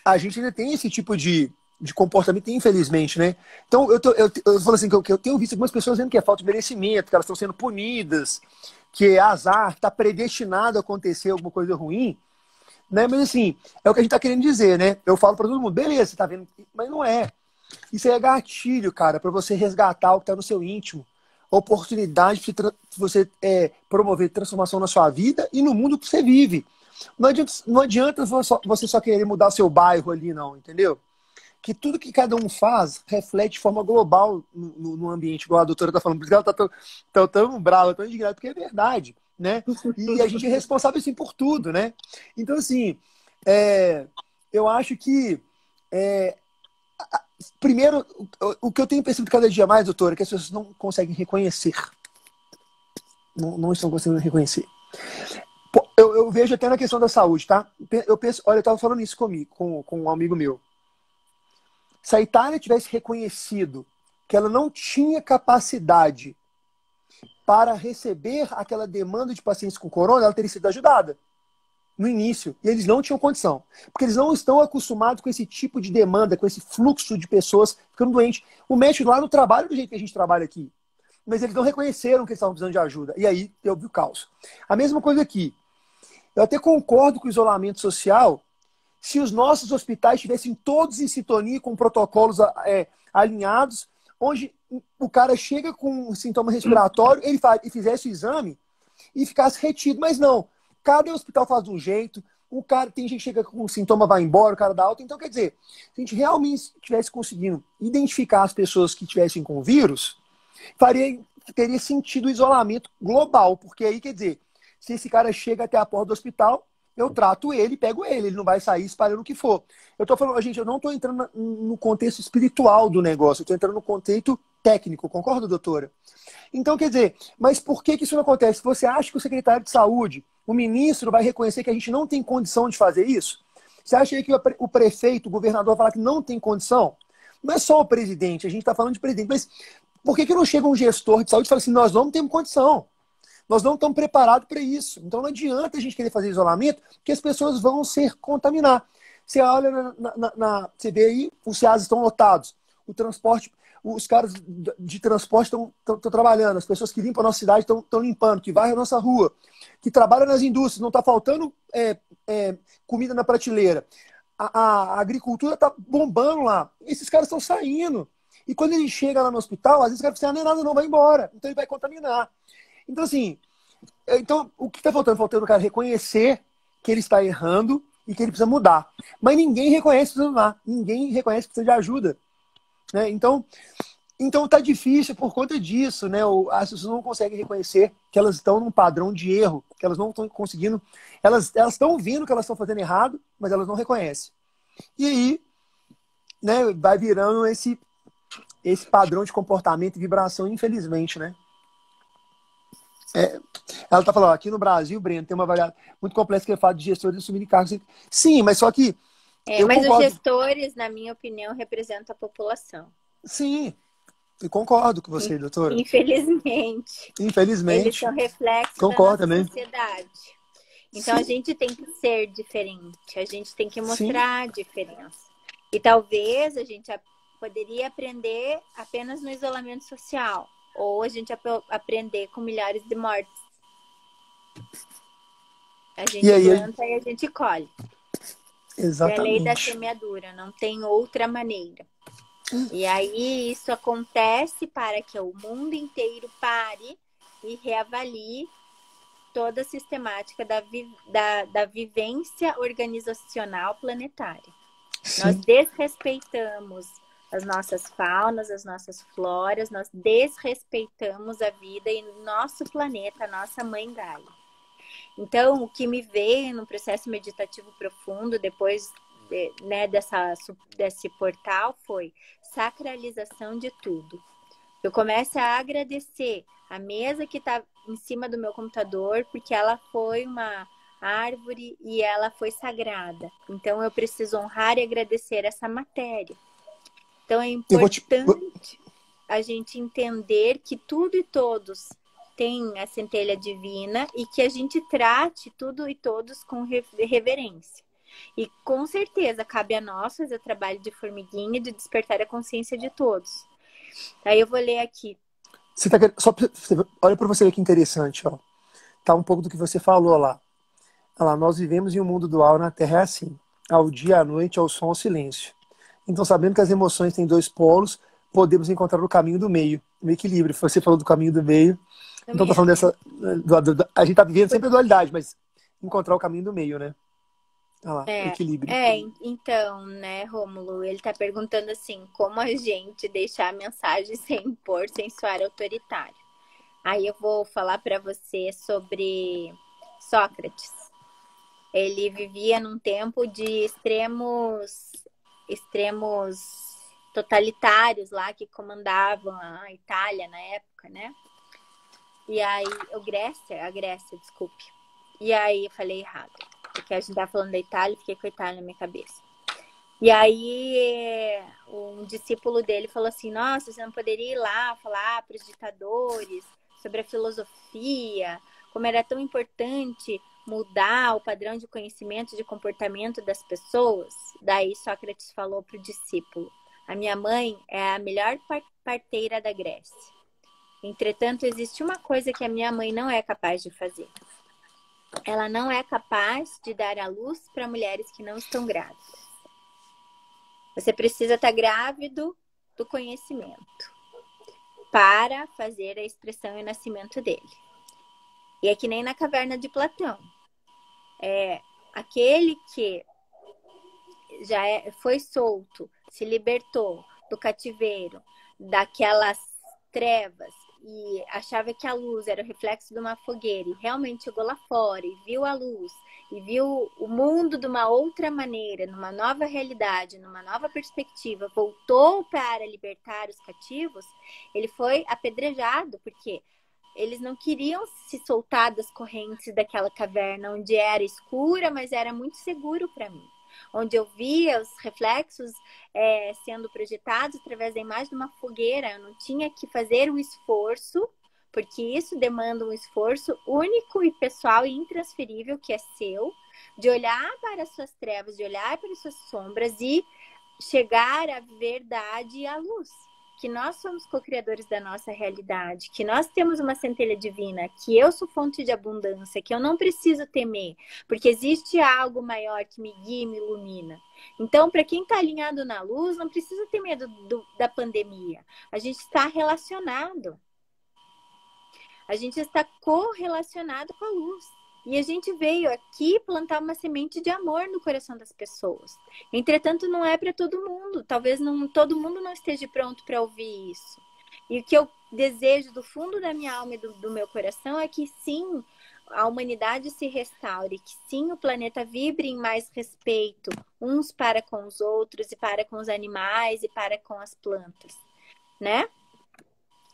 A gente ainda tem esse tipo de comportamento, infelizmente, né? Então, eu falo assim, que eu tenho visto algumas pessoas dizendo que é falta de merecimento, que elas estão sendo punidas, que é azar, está predestinado a acontecer alguma coisa ruim, né? Mas, assim, é o que a gente está querendo dizer, né? Eu falo para todo mundo, beleza, você tá vendo, mas não é. Isso aí é gatilho, cara, para você resgatar o que está no seu íntimo. Oportunidade de você promover transformação na sua vida e no mundo que você vive. Não adianta você só querer mudar seu bairro ali, não, entendeu? Que tudo que cada um faz reflete de forma global no ambiente, igual a doutora está falando. Por isso que ela está tão brava, tão indignada, porque é verdade, né? E a gente é responsável, assim, por tudo, né? Então, assim, eu acho que... primeiro, o que eu tenho percebido cada dia mais, doutora, é que as pessoas não conseguem reconhecer. Não estão conseguindo reconhecer. Eu vejo até na questão da saúde, tá? Eu penso, olha, eu estava falando isso com um amigo meu. Se a Itália tivesse reconhecido que ela não tinha capacidade para receber aquela demanda de pacientes com corona, ela teria sido ajudada no início. E eles não tinham condição. Porque eles não estão acostumados com esse tipo de demanda, com esse fluxo de pessoas ficando doentes. O médico lá no trabalho do jeito que a gente trabalha aqui. Mas eles não reconheceram que eles estavam precisando de ajuda. E aí houve o caos. A mesma coisa aqui. Eu até concordo com o isolamento social se os nossos hospitais estivessem todos em sintonia com protocolos alinhados, onde o cara chega com um sintoma respiratório, ele fizesse o exame e ficasse retido. Mas não, cada hospital faz de um jeito, tem gente que chega com um sintoma, vai embora, o cara dá alta. Então, quer dizer, se a gente realmente estivesse conseguindo identificar as pessoas que estivessem com vírus, teria sentido o isolamento global, porque aí, quer dizer, se esse cara chega até a porta do hospital, eu trato ele, pego ele não vai sair espalhando o que for. Eu tô falando, gente, eu não estou entrando no contexto espiritual do negócio, eu estou entrando no contexto técnico, concorda, doutora? Então, quer dizer, mas por que isso não acontece? Você acha que o secretário de saúde, o ministro, vai reconhecer que a gente não tem condição de fazer isso? Você acha aí que o prefeito, o governador, vai falar que não tem condição? Não é só o presidente, a gente está falando de presidente, mas por que não chega um gestor de saúde e fala assim, nós não temos condição? Nós não estamos preparados para isso. Então não adianta a gente querer fazer isolamento, porque as pessoas vão se contaminar. Você olha, você vê aí, os CEAs estão lotados. O transporte, os caras de transporte estão trabalhando. As pessoas que limpam a nossa cidade estão limpando, que varrem a nossa rua, que trabalham nas indústrias. Não está faltando comida na prateleira. A agricultura está bombando lá. Esses caras estão saindo. E quando ele chega lá no hospital, às vezes o cara fala assim, nem nada não, vai embora. Então ele vai contaminar. Então, assim, o que está faltando? Faltando o cara reconhecer que ele está errando e que ele precisa mudar. Mas ninguém reconhece que precisa mudar. Ninguém reconhece que precisa de ajuda. Né? Então tá difícil por conta disso. Né? As pessoas não conseguem reconhecer que elas estão num padrão de erro, que elas não estão conseguindo. Elas estão vendo que elas estão fazendo errado, mas elas não reconhecem. E aí, né, vai virando esse padrão de comportamento e vibração, infelizmente, né? Ela está falando, aqui no Brasil, Breno, tem uma variável muito complexa que fala de gestores de assumir cargos. Sim, mas só que eu mas concordo. os gestores, na minha opinião, representam a população. Sim, eu concordo com você, doutora. Infelizmente. Infelizmente. Eles são reflexos Concordo da nossa também. sociedade. Então, a gente tem que ser diferente. A gente tem que mostrar a diferença. E talvez a gente poderia aprender apenas no isolamento social. Ou a gente aprender com milhares de mortes. A gente planta e a gente colhe. Exatamente. É a lei da semeadura, não tem outra maneira. E aí isso acontece para que o mundo inteiro pare e reavalie toda a sistemática da vivência organizacional planetária. Sim. Nós desrespeitamos as nossas faunas, as nossas floras, nós desrespeitamos a vida e nosso planeta, a nossa mãe Gaia. Então, o que me veio no processo meditativo profundo, depois desse portal, foi sacralização de tudo. Eu começo a agradecer a mesa que está em cima do meu computador, porque ela foi uma árvore e ela foi sagrada. Então, eu preciso honrar e agradecer essa matéria. Então, é importante a gente entender que tudo e todos têm a centelha divina e que a gente trate tudo e todos com reverência. E, com certeza, cabe a nós fazer o trabalho de formiguinha, de despertar a consciência de todos. Aí eu vou ler aqui. Olha para você ver que interessante, ó. Tá um pouco do que você falou lá. Olha lá, nós vivemos em um mundo dual, na Terra é assim. Ao dia, à noite, ao som, ao silêncio. Então, sabendo que as emoções têm dois polos, podemos encontrar o caminho do meio, o equilíbrio. Você falou do caminho do meio. Então, tô falando dessa... A gente tá vivendo sempre a dualidade, mas encontrar o caminho do meio, né? Olha lá, equilíbrio. Então, né, Rômulo, ele tá perguntando assim, como a gente deixar a mensagem sem impor, sem soar autoritário. Aí eu vou falar para você sobre Sócrates. Ele vivia num tempo de extremos totalitários lá que comandavam a Itália na época, né? E aí, a Grécia, desculpe. E aí eu falei errado, porque a gente tá falando da Itália, fiquei com a Itália na minha cabeça. E aí um discípulo dele falou assim, nossa, você não poderia ir lá falar para os ditadores sobre a filosofia, como era tão importante mudar o padrão de conhecimento, de comportamento das pessoas? Daí Sócrates falou para o discípulo, a minha mãe é a melhor parteira da Grécia. Entretanto, existe uma coisa que a minha mãe não é capaz de fazer. Ela não é capaz de dar à luz para mulheres que não estão grávidas. Você precisa estar grávido do conhecimento para fazer a expressão e o nascimento dele. E é que nem na caverna de Platão. Aquele que já foi solto, se libertou do cativeiro, daquelas trevas, e achava que a luz era o reflexo de uma fogueira, e realmente chegou lá fora, e viu a luz, e viu o mundo de uma outra maneira, numa nova realidade, numa nova perspectiva, voltou para libertar os cativos, ele foi apedrejado, porque eles não queriam se soltar das correntes daquela caverna, onde era escura, mas era muito seguro para mim. Onde eu via os reflexos sendo projetados através da imagem de uma fogueira. Eu não tinha que fazer um esforço, porque isso demanda um esforço único e pessoal e intransferível, que é seu, de olhar para as suas trevas, de olhar para as suas sombras e chegar à verdade e à luz. Que nós somos co-criadores da nossa realidade, que nós temos uma centelha divina, que eu sou fonte de abundância, que eu não preciso temer, porque existe algo maior que me guia e me ilumina. Então, para quem está alinhado na luz, não precisa ter medo da pandemia. A gente está relacionado. A gente está correlacionado com a luz. E a gente veio aqui plantar uma semente de amor no coração das pessoas. Entretanto, não é para todo mundo. Talvez todo mundo não esteja pronto para ouvir isso. E o que eu desejo do fundo da minha alma e do meu coração é que sim, a humanidade se restaure, que sim, o planeta vibre em mais respeito, uns para com os outros, e para com os animais, e para com as plantas, né?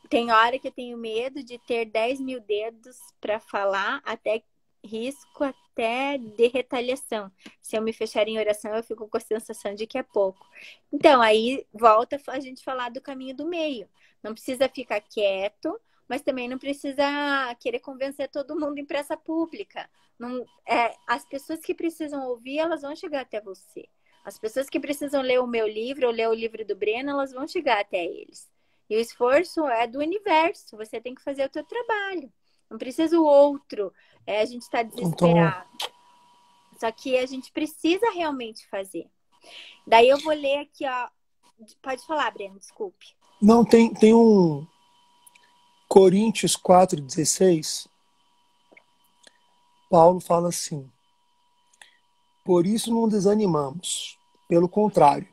Tem hora que eu tenho medo de ter 10 mil dedos para falar, até risco até de retaliação. Se eu me fechar em oração, eu fico com a sensação de que é pouco. Então, aí volta a gente falar do caminho do meio. Não precisa ficar quieto, mas também não precisa querer convencer todo mundo em praça pública. Não, as pessoas que precisam ouvir, elas vão chegar até você. As pessoas que precisam ler o meu livro ou ler o livro do Breno, elas vão chegar até eles. E o esforço é do universo. Você tem que fazer o teu trabalho. Não precisa o outro. A gente está desesperado. Só que a gente precisa realmente fazer. Daí eu vou ler aqui, ó. Pode falar, Breno, desculpe. Não, tem um Coríntios 4,16. Paulo fala assim: por isso não desanimamos. Pelo contrário,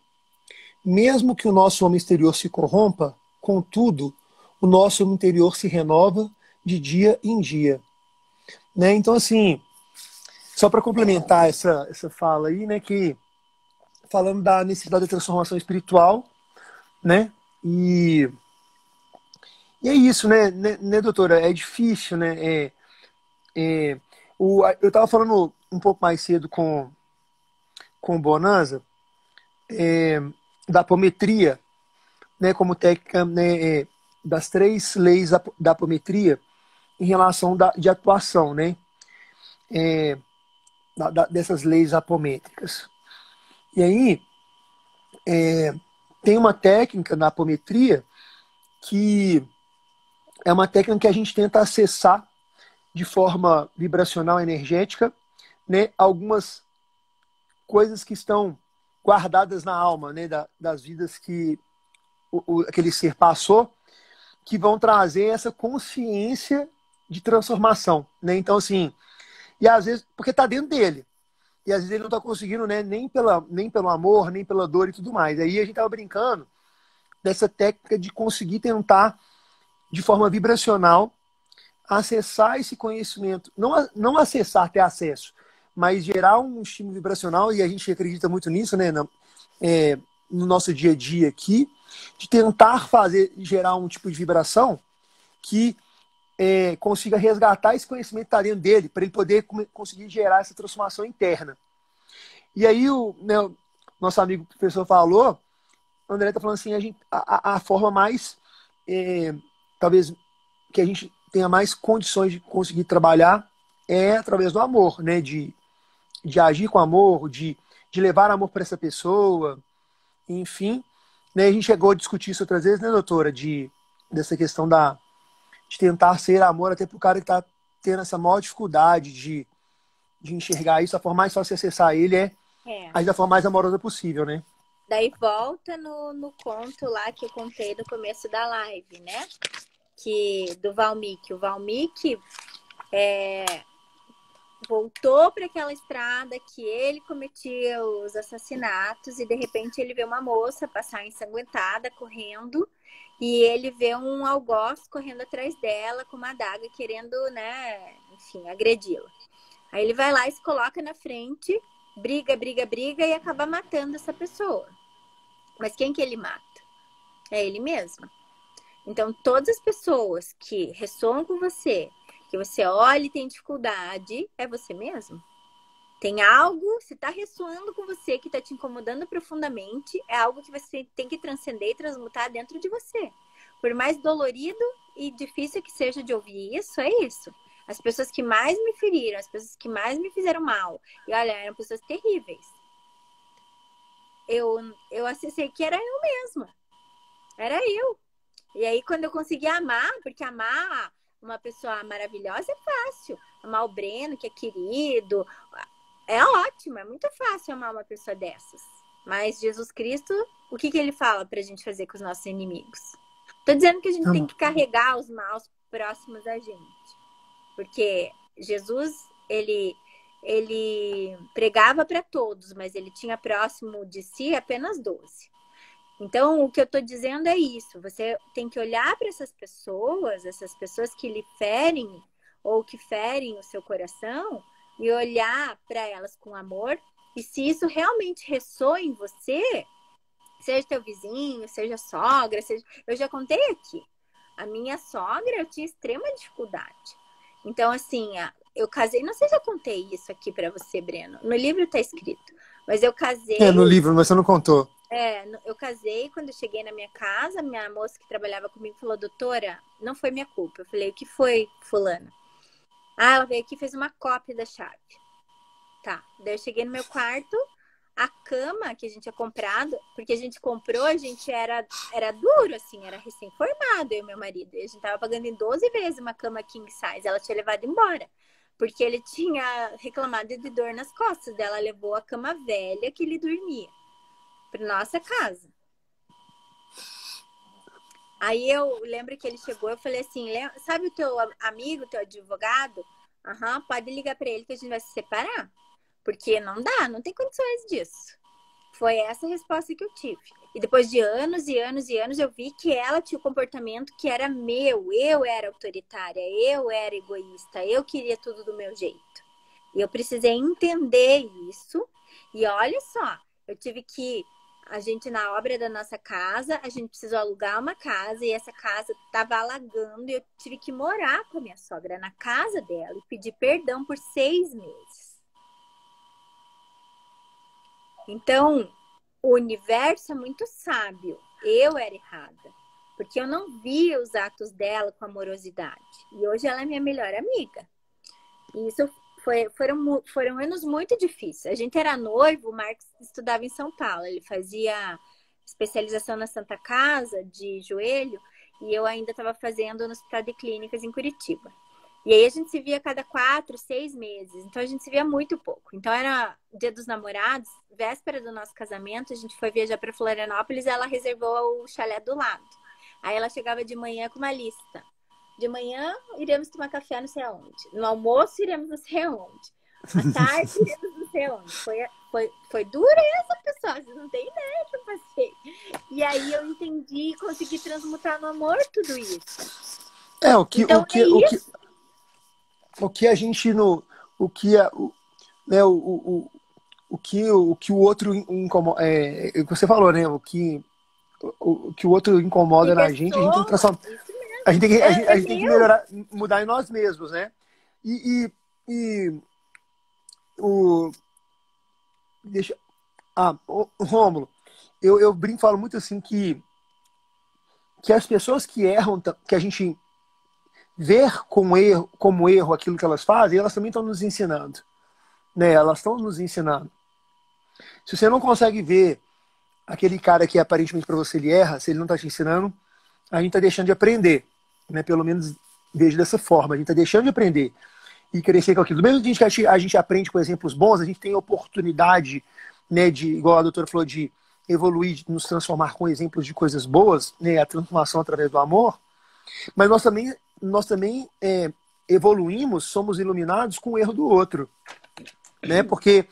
mesmo que o nosso homem exterior se corrompa, contudo, o nosso homem interior se renova de dia em dia. Né? Então, assim, só para complementar essa fala aí, né, que falando da necessidade da transformação espiritual, né, e é isso, né, doutora? É difícil, né? Eu estava falando um pouco mais cedo com o Bonanza, da apometria, né, como técnica, né, das 3 leis da apometria em relação de atuação, né, dessas leis apométricas. E aí, tem uma técnica na apometria que é uma técnica que a gente tenta acessar de forma vibracional, energética, né, algumas coisas que estão guardadas na alma, né, das vidas que aquele ser passou, que vão trazer essa consciência de transformação, né? Então, assim, e às vezes, porque está dentro dele, e às vezes ele não está conseguindo, né, nem pelo amor, nem pela dor e tudo mais. Aí a gente estava brincando dessa técnica de conseguir tentar, de forma vibracional, acessar esse conhecimento, não acessar, ter acesso, mas gerar um estímulo vibracional, e a gente acredita muito nisso, né, no nosso dia a dia aqui, de tentar gerar um tipo de vibração que consiga resgatar esse conhecimento que está dentro dele, para ele poder conseguir gerar essa transformação interna. E aí o nosso amigo professor falou, o André está falando assim, a forma mais, talvez, que a gente tenha mais condições de conseguir trabalhar é através do amor, né? De agir com amor, de levar amor para essa pessoa, enfim. Né? A gente chegou a discutir isso outras vezes, né, doutora? Dessa questão de tentar ser amor até para o cara que está tendo essa maior dificuldade de enxergar isso. A forma mais fácil de acessar ele é agir da forma mais amorosa possível, né? Daí volta no conto lá que eu contei no começo da live, né? Do Valmiki. O Valmiki voltou para aquela estrada que ele cometia os assassinatos e de repente ele vê uma moça passar ensanguentada, correndo, e ele vê um algoz correndo atrás dela com uma adaga querendo, né, enfim, agredi-la. Aí ele vai lá e se coloca na frente, briga e acaba matando essa pessoa. Mas quem que ele mata? É ele mesmo. Então, todas as pessoas que ressoam com você, que você olha e tem dificuldade, é você mesmo. Tem algo, se está ressoando com você, que está te incomodando profundamente, é algo que você tem que transcender e transmutar dentro de você. Por mais dolorido e difícil que seja de ouvir isso, é isso. As pessoas que mais me feriram, as pessoas que mais me fizeram mal, e olha, eram pessoas terríveis. Eu acessei que era eu mesma. Era eu. E aí, quando eu consegui amar, porque amar uma pessoa maravilhosa é fácil. Amar o Breno, que é querido, é ótimo, é muito fácil amar uma pessoa dessas. Mas Jesus Cristo, o que ele fala pra gente fazer com os nossos inimigos? Tô dizendo que a gente tem que carregar os maus próximos da gente. Porque Jesus, ele pregava para todos, mas ele tinha próximo de si apenas 12. Então, o que eu estou dizendo é isso. Você tem que olhar para essas pessoas que lhe ferem ou que ferem o seu coração, e olhar para elas com amor. E se isso realmente ressoa em você, seja teu vizinho, seja sogra, eu já contei aqui. A minha sogra, eu tinha extrema dificuldade. Então, assim, eu casei, não sei se eu contei isso aqui para você, Breno. No livro tá escrito. Mas eu casei... no livro, mas você não contou. Eu casei, quando eu cheguei na minha casa, minha moça que trabalhava comigo falou, doutora, não foi minha culpa. Eu falei, o que foi, fulana? Ela veio aqui e fez uma cópia da chave. Tá, daí eu cheguei no meu quarto, a cama que a gente tinha comprado, porque a gente comprou, a gente era duro, assim, era recém-formado, eu e meu marido. E a gente tava pagando em 12 vezes uma cama king size, ela tinha levado embora. Porque ele tinha reclamado de dor nas costas dela, levou a cama velha que ele dormia para nossa casa. Aí eu lembro que ele chegou, eu falei assim, sabe o teu amigo, teu advogado? Pode ligar para ele que a gente vai se separar. Porque não dá, não tem condições disso. Foi essa a resposta que eu tive. E depois de anos e anos e anos, eu vi que ela tinha o comportamento que era meu. Eu era autoritária, eu era egoísta, eu queria tudo do meu jeito. E eu precisei entender isso. E olha só, eu tive que... A gente, na obra da nossa casa, a gente precisou alugar uma casa e essa casa estava alagando e eu tive que morar com a minha sogra na casa dela e pedir perdão por 6 meses. Então, o universo é muito sábio. Eu era errada, porque eu não via os atos dela com amorosidade. E hoje ela é minha melhor amiga. E isso foram anos muito difíceis. A gente era noivo, o Marcos estudava em São Paulo. Ele fazia especialização na Santa Casa de joelho e eu ainda estava fazendo no Hospital de Clínicas em Curitiba. E aí a gente se via a cada 4, 6 meses. Então a gente se via muito pouco. Então era Dia dos Namorados, véspera do nosso casamento, a gente foi viajar para Florianópolis e ela reservou o chalé do lado. Aí ela chegava de manhã com uma lista. De manhã, iremos tomar café não sei aonde. No almoço, iremos não sei aonde. À tarde, iremos não sei aonde. Foi dureza, pessoal. Vocês não têm ideia que eu passei. E aí eu entendi e consegui transmutar no amor tudo isso. O que a gente no... O que o outro incomoda... você falou, né? O que o outro incomoda na gente, a gente tem que transformar... A gente tem que melhorar, mudar em nós mesmos, né? Rômulo, eu brinco, falo muito assim que as pessoas que erram, que a gente vê como erro aquilo que elas fazem, elas também estão nos ensinando, né? Elas estão nos ensinando. Se você não consegue ver aquele cara que aparentemente para você ele erra, se ele não está te ensinando, a gente está deixando de aprender. Né, pelo menos vejo dessa forma, a gente está deixando de aprender e crescer com aquilo. Do mesmo que a gente aprende com exemplos bons, a gente tem a oportunidade, né, de, igual a doutora falou, de evoluir, de nos transformar com exemplos de coisas boas, né, a transformação através do amor, mas nós também evoluímos, somos iluminados com o erro do outro, né, porque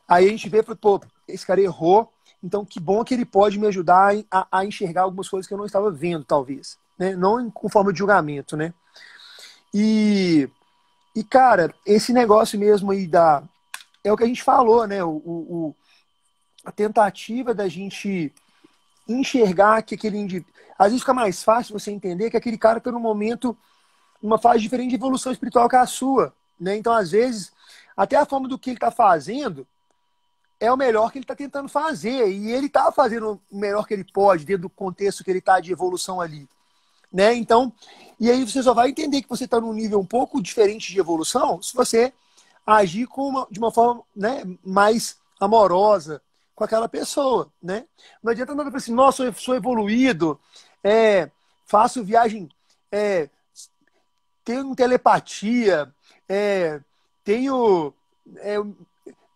aí a gente vê, pô, esse cara errou, então que bom que ele pode me ajudar a enxergar algumas coisas que eu não estava vendo, talvez. Né? Não com forma de julgamento, né? E cara, esse negócio mesmo aí é o que a gente falou, né? A tentativa da gente enxergar que aquele indivíduo... Às vezes fica mais fácil você entender que aquele cara está num momento, numa fase diferente de evolução espiritual que a sua, né? Então, às vezes, até a forma do que ele está fazendo é o melhor que ele está tentando fazer. E ele está fazendo o melhor que ele pode dentro do contexto que ele está de evolução ali. né? Então, e aí você só vai entender que você está num nível um pouco diferente de evolução se você agir de uma forma, né, mais amorosa com aquela pessoa, né? Não adianta nada falar assim, nossa, eu sou evoluído, faço viagem, é, tenho telepatia, é, tenho, é,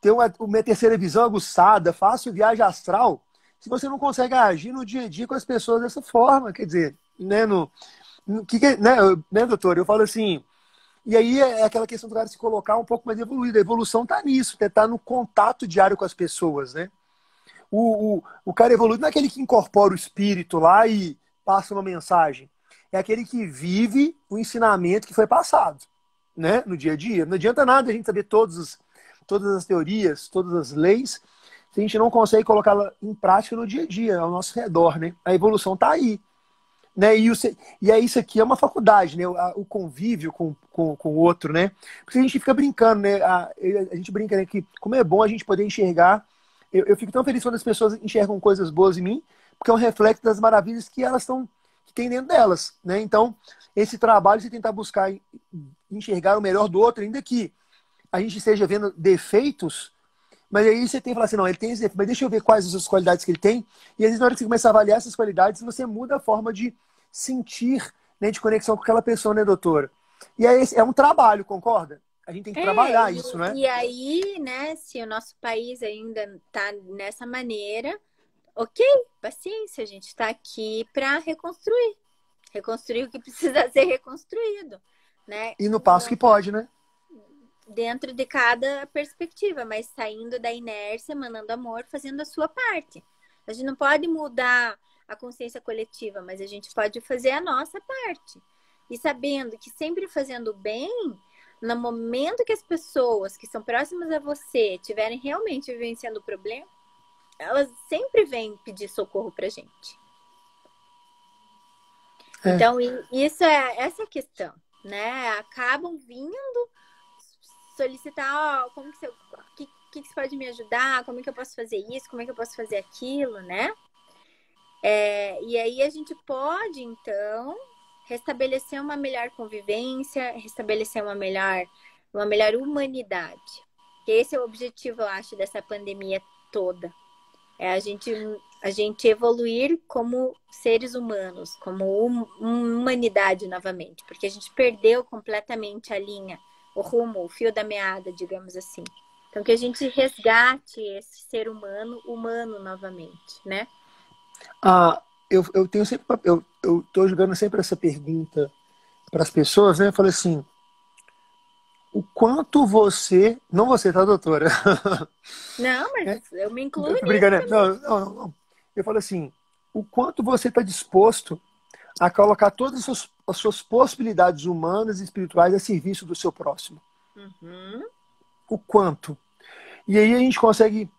tenho minha terceira visão aguçada, faço viagem astral. Se você não consegue agir no dia a dia com as pessoas dessa forma, quer dizer, né, né, doutor? Eu falo assim, e aí é aquela questão do cara se colocar um pouco mais evoluído. A evolução está nisso, tá no contato diário com as pessoas, né? O cara evoluído não é aquele que incorpora o espírito lá e passa uma mensagem. É aquele que vive o ensinamento que foi passado, né? No dia a dia. Não adianta nada a gente saber todas as teorias, todas as leis, se a gente não consegue colocá-la em prática no dia a dia, ao nosso redor, né? A evolução está aí. Né? E é isso aqui é uma faculdade, né? O convívio com o outro, né? Porque a gente fica brincando, né? A gente brinca, né? Que como é bom a gente poder enxergar. Eu fico tão feliz quando as pessoas enxergam coisas boas em mim, porque é um reflexo das maravilhas que elas estão, que tem dentro delas, né? Então, esse trabalho de tentar buscar enxergar o melhor do outro, ainda que a gente esteja vendo defeitos, mas aí você tem que falar assim, não, ele tem esse defeito, mas deixa eu ver quais as qualidades que ele tem. E às vezes na hora que você começa a avaliar essas qualidades, você muda a forma de sentir, né, de conexão com aquela pessoa, né, doutora? E aí é um trabalho, concorda? A gente tem que trabalhar isso, né? E aí, né, se o nosso país ainda tá nessa maneira, ok, paciência, a gente está aqui para reconstruir. Reconstruir o que precisa ser reconstruído, né? E no passo que pode, né? Dentro de cada perspectiva, mas saindo da inércia, mandando amor, fazendo a sua parte. A gente não pode mudar a consciência coletiva, mas a gente pode fazer a nossa parte. E sabendo que sempre fazendo bem, no momento que as pessoas que são próximas a você estiverem realmente vivenciando o problema, elas sempre vêm pedir socorro pra gente. Então, isso essa é a questão, né? Acabam vindo solicitar, como que você pode me ajudar? Como é que eu posso fazer isso? Como é que eu posso fazer aquilo, né? E aí a gente pode, então, restabelecer uma melhor convivência, restabelecer uma melhor humanidade. Que esse é o objetivo, eu acho, dessa pandemia toda. É a gente evoluir como seres humanos, como humanidade novamente. Porque a gente perdeu completamente a linha, o rumo, o fio da meada, digamos assim. Então, que a gente resgate esse ser humano novamente, né? Eu tenho sempre, eu tô jogando sempre essa pergunta para as pessoas, né? Eu falei assim, o quanto você, não você, tá, doutora? Não, mas eu me incluo nisso Obrigado, né? também. Não. Eu falo assim, o quanto você está disposto a colocar todas as suas possibilidades humanas e espirituais a serviço do seu próximo. Uhum. O quanto. E aí a gente consegue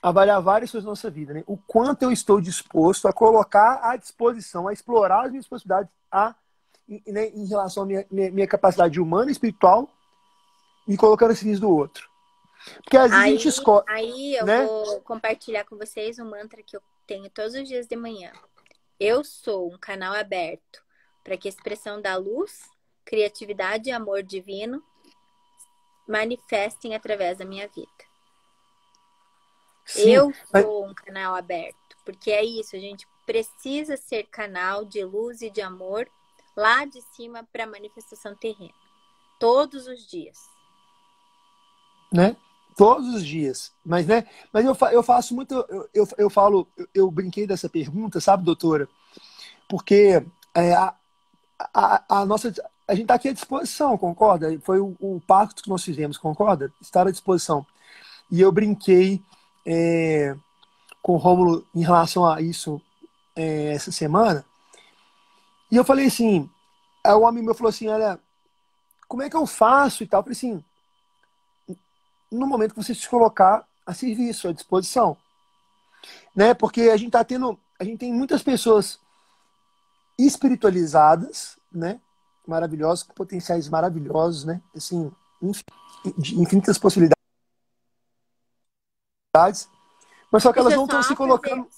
avaliar várias coisas na nossa vida, né? O quanto eu estou disposto a colocar à disposição, a explorar as minhas possibilidades né, em relação à minha capacidade humana e espiritual e colocando a serviço do outro. Porque às vezes a gente escolhe. Aí eu né? vou compartilhar com vocês um mantra que eu tenho todos os dias de manhã. Eu sou um canal aberto para que a expressão da luz, criatividade e amor divino manifestem através da minha vida. Sim, eu sou um canal aberto, porque é isso, a gente precisa ser canal de luz e de amor lá de cima para a manifestação terrena. Todos os dias. Né? Todos os dias. Mas, né? Mas eu faço muito. Eu falo, eu brinquei dessa pergunta, sabe, doutora? Porque a nossa. A gente está aqui à disposição, concorda? Foi o pacto que nós fizemos, concorda? Estar à disposição. E eu brinquei com o Rômulo em relação a isso essa semana. E eu falei assim: um amigo meu falou assim: olha, como é que eu faço e tal? Eu falei assim: no momento que você se colocar a serviço, à disposição. Né? Porque a gente tem muitas pessoas espiritualizadas, né? Maravilhosas, com potenciais maravilhosos, né? Assim, de infinitas possibilidades, mas só que elas Deixa eu não estão se só fazer, colocando.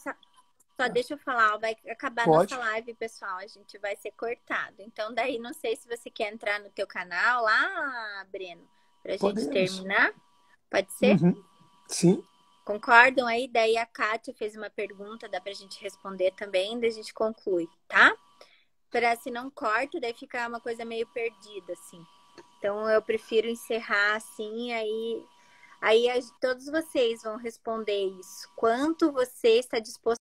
só deixa eu falar, vai acabar Pode? nossa live, pessoal. A gente vai ser cortado. Então, daí, não sei se você quer entrar no teu canal lá, Breno, pra gente Podemos. terminar. Pode ser? Uhum. Sim. Concordam aí? Daí a Kátia fez uma pergunta, dá pra gente responder também, daí a gente conclui, tá? Para se não corta, daí fica uma coisa meio perdida, assim. Então, eu prefiro encerrar assim, aí todos vocês vão responder isso. Quanto você está disposto